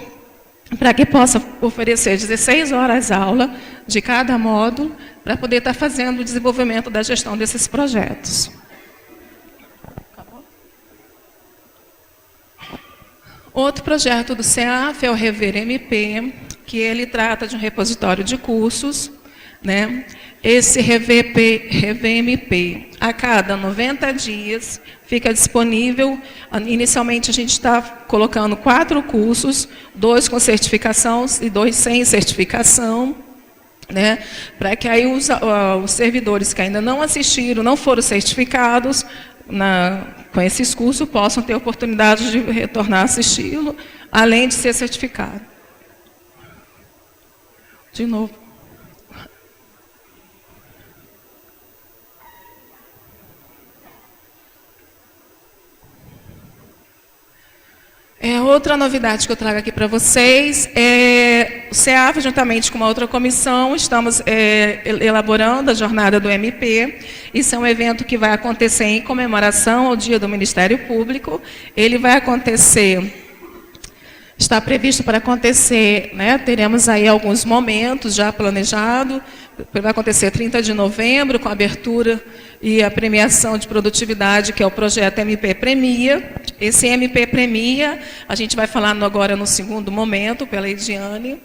para que possa oferecer 16 horas aula de cada módulo, para poder estar fazendo o desenvolvimento da gestão desses projetos. Outro projeto do CEAF é o Rever MP, que ele trata de um repositório de cursos, né? Esse ReVMP, a cada 90 dias, fica disponível. Inicialmente, a gente está colocando 4 cursos, 2 com certificação e 2 sem certificação, né? Para que aí os servidores que ainda não assistiram, não foram certificados, com esses cursos, possam ter oportunidade de retornar a assisti-lo, além de ser certificado. De novo. Outra novidade que eu trago aqui para vocês é o CEAF, juntamente com uma outra comissão, estamos elaborando a jornada do MP. Isso é um evento que vai acontecer em comemoração ao Dia do Ministério Público. Ele vai acontecer, está previsto para acontecer, né? Teremos aí alguns momentos já planejados. Vai acontecer 30 de novembro, com a abertura e a premiação de produtividade, que é o projeto MP Premia. Esse MP Premia, a gente vai falar agora no segundo momento, pela Ediane.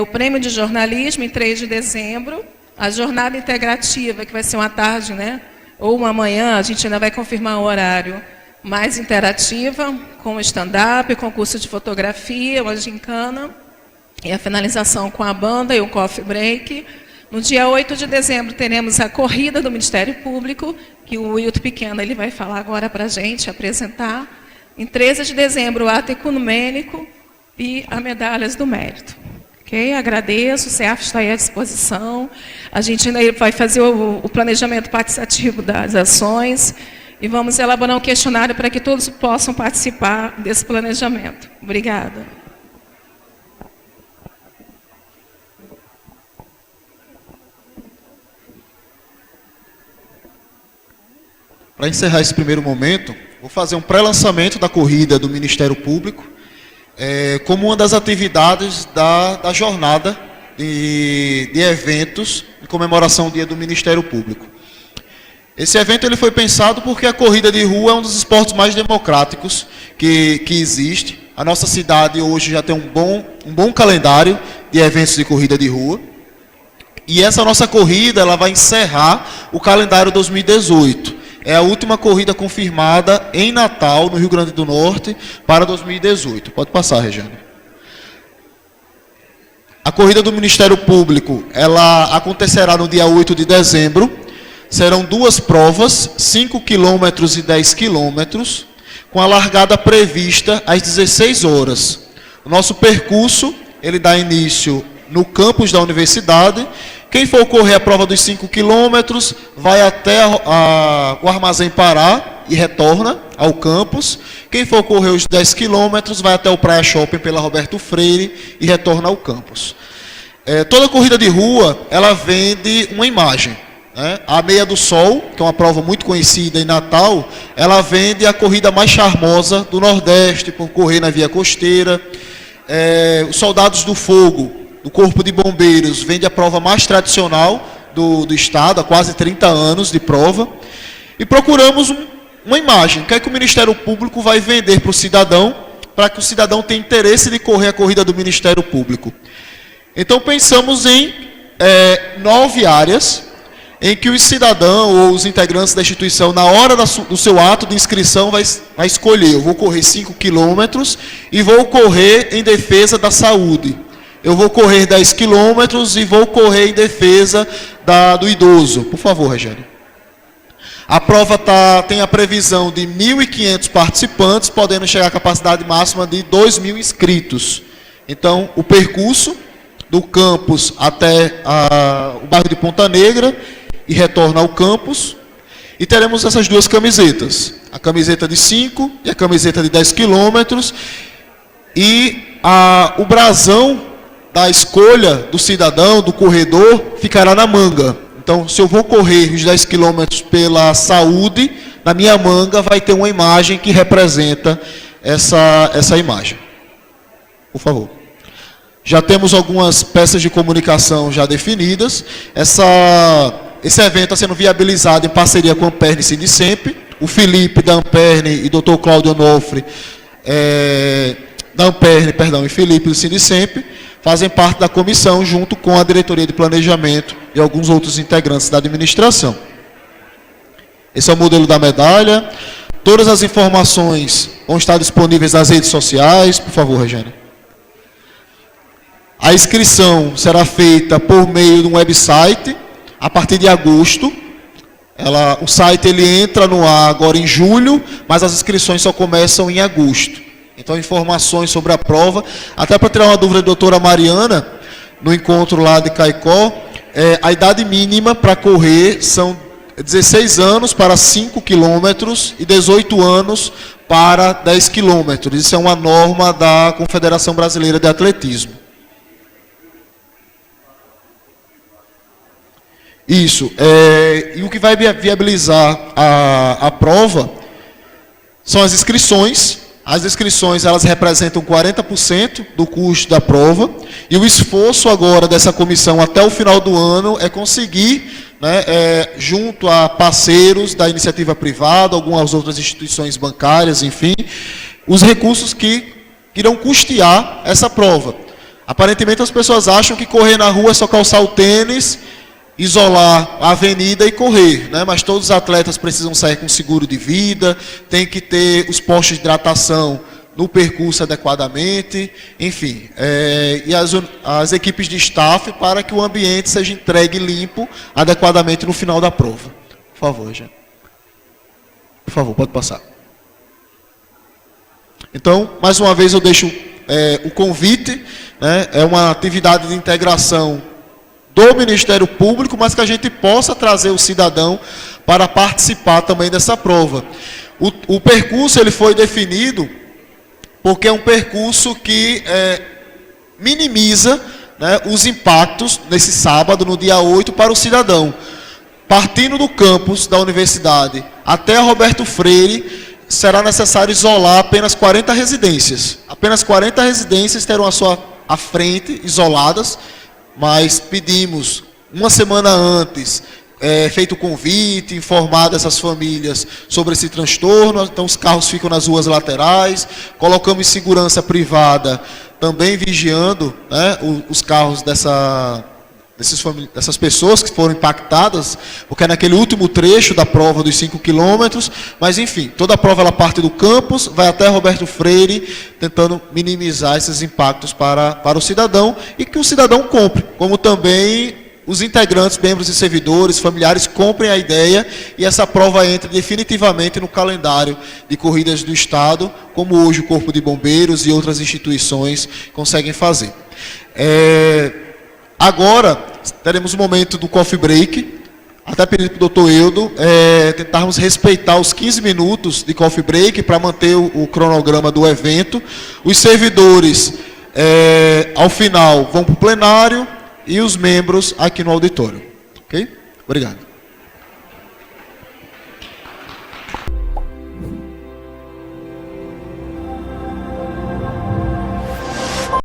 O prêmio de jornalismo, em 3 de dezembro. A jornada integrativa, que vai ser uma tarde, né? Ou uma manhã, a gente ainda vai confirmar o horário, mais interativa, com stand-up, concurso de fotografia, uma gincana, e a finalização com a banda e o coffee break. No dia 8 de dezembro, teremos a corrida do Ministério Público, que o Wilton Pequeno ele vai falar agora para a gente, apresentar. Em 13 de dezembro, o ato ecumênico e a medalhas do mérito. Ok? Agradeço, o CEAF está aí à disposição. A gente ainda vai fazer o planejamento participativo das ações e vamos elaborar um questionário para que todos possam participar desse planejamento. Obrigada. Para encerrar esse primeiro momento, vou fazer um pré-lançamento da corrida do Ministério Público, como uma das atividades da jornada de eventos em comemoração ao Dia do Ministério Público. Esse evento ele foi pensado porque a corrida de rua é um dos esportes mais democráticos que existe. A nossa cidade hoje já tem um bom calendário de eventos de corrida de rua. E essa nossa corrida ela vai encerrar o calendário 2018. É a última corrida confirmada em Natal, no Rio Grande do Norte, para 2018. Pode passar, Regiane. A corrida do Ministério Público, ela acontecerá no dia 8 de dezembro. Serão 2 provas, 5 quilômetros e 10 quilômetros, com a largada prevista às 16 horas. O nosso percurso, ele dá início no campus da universidade. Quem for correr a prova dos 5 quilômetros, vai até o Armazém Pará e retorna ao campus. Quem for correr os 10 quilômetros, vai até o Praia Shopping pela Roberto Freire e retorna ao campus. Toda corrida de rua, ela vende uma imagem. Né? A Meia do Sol, que é uma prova muito conhecida em Natal, ela vende a corrida mais charmosa do Nordeste, por correr na via costeira. Os Soldados do Fogo, do Corpo de Bombeiros, vende a prova mais tradicional do Estado, há quase 30 anos de prova. E procuramos uma imagem. O que é que o Ministério Público vai vender para o cidadão, para que o cidadão tenha interesse de correr a corrida do Ministério Público? Então pensamos em 9 áreas em que o cidadão ou os integrantes da instituição, na hora do seu ato de inscrição, vai escolher: eu vou correr 5 quilômetros e vou correr em defesa da saúde. Eu vou correr 10 quilômetros e vou correr em defesa do idoso. Por favor, Regiane. A prova tem a previsão de 1.500 participantes, podendo chegar à capacidade máxima de 2.000 inscritos. Então, o percurso do campus até o bairro de Ponta Negra e retorna ao campus. E teremos essas 2 camisetas, a camiseta de 5 e a camiseta de 10 quilômetros. E o brasão da escolha do cidadão, do corredor, ficará na manga. Então, se eu vou correr os 10 quilômetros pela saúde, na minha manga vai ter uma imagem que representa essa imagem. Por favor. Já temos algumas peças de comunicação já definidas. Esse evento está sendo viabilizado em parceria com a Amperne e Sindicemp. O Felipe da Amperne e o Dr. Cláudio Onofre da Amperne, e Felipe do Sindicemp fazem parte da comissão, junto com a diretoria de planejamento e alguns outros integrantes da administração. Esse é o modelo da medalha. Todas as informações vão estar disponíveis nas redes sociais. Por favor, Regiane. A inscrição será feita por meio de um website a partir de agosto. O site entra no ar agora em julho, mas as inscrições só começam em agosto. Então, informações sobre a prova, até para tirar uma dúvida da doutora Mariana, no encontro lá de Caicó, a idade mínima para correr são 16 anos para 5 quilômetros e 18 anos para 10 quilômetros. Isso é uma norma da Confederação Brasileira de Atletismo. Isso. E o que vai viabilizar a prova são as inscrições. As inscrições, elas representam 40% do custo da prova. E o esforço agora dessa comissão até o final do ano é conseguir, junto a parceiros da iniciativa privada, algumas outras instituições bancárias, enfim, os recursos que irão custear essa prova. Aparentemente as pessoas acham que correr na rua é só calçar o tênis, isolar a avenida e correr, mas todos os atletas precisam sair com seguro de vida, tem que ter os postos de hidratação no percurso adequadamente, enfim, e as equipes de staff para que o ambiente seja entregue limpo adequadamente no final da prova. Por favor, gente. Por favor, pode passar. Então, mais uma vez eu deixo o convite, é uma atividade de integração do Ministério Público, mas que a gente possa trazer o cidadão para participar também dessa prova. O percurso ele foi definido porque é um percurso que minimiza os impactos nesse sábado, no dia 8, para o cidadão. Partindo do campus da universidade até a Roberto Freire, será necessário isolar apenas 40 residências. Apenas 40 residências terão a frente isoladas, mas pedimos, uma semana antes, feito o convite, informado essas famílias sobre esse transtorno. Então os carros ficam nas ruas laterais, colocamos segurança privada, também vigiando os carros dessas pessoas que foram impactadas, porque é naquele último trecho da prova dos 5 quilômetros, mas enfim, toda a prova ela parte do campus, vai até Roberto Freire, tentando minimizar esses impactos para o cidadão, e que o cidadão compre, como também os integrantes, membros e servidores, familiares, comprem a ideia, e essa prova entre definitivamente no calendário de corridas do Estado, como hoje o Corpo de Bombeiros e outras instituições conseguem fazer. Agora, teremos um momento do coffee break, até pedir para o doutor Eudo tentarmos respeitar os 15 minutos de coffee break para manter o cronograma do evento. Os servidores, ao final, vão para o plenário, e os membros aqui no auditório. Ok? Obrigado.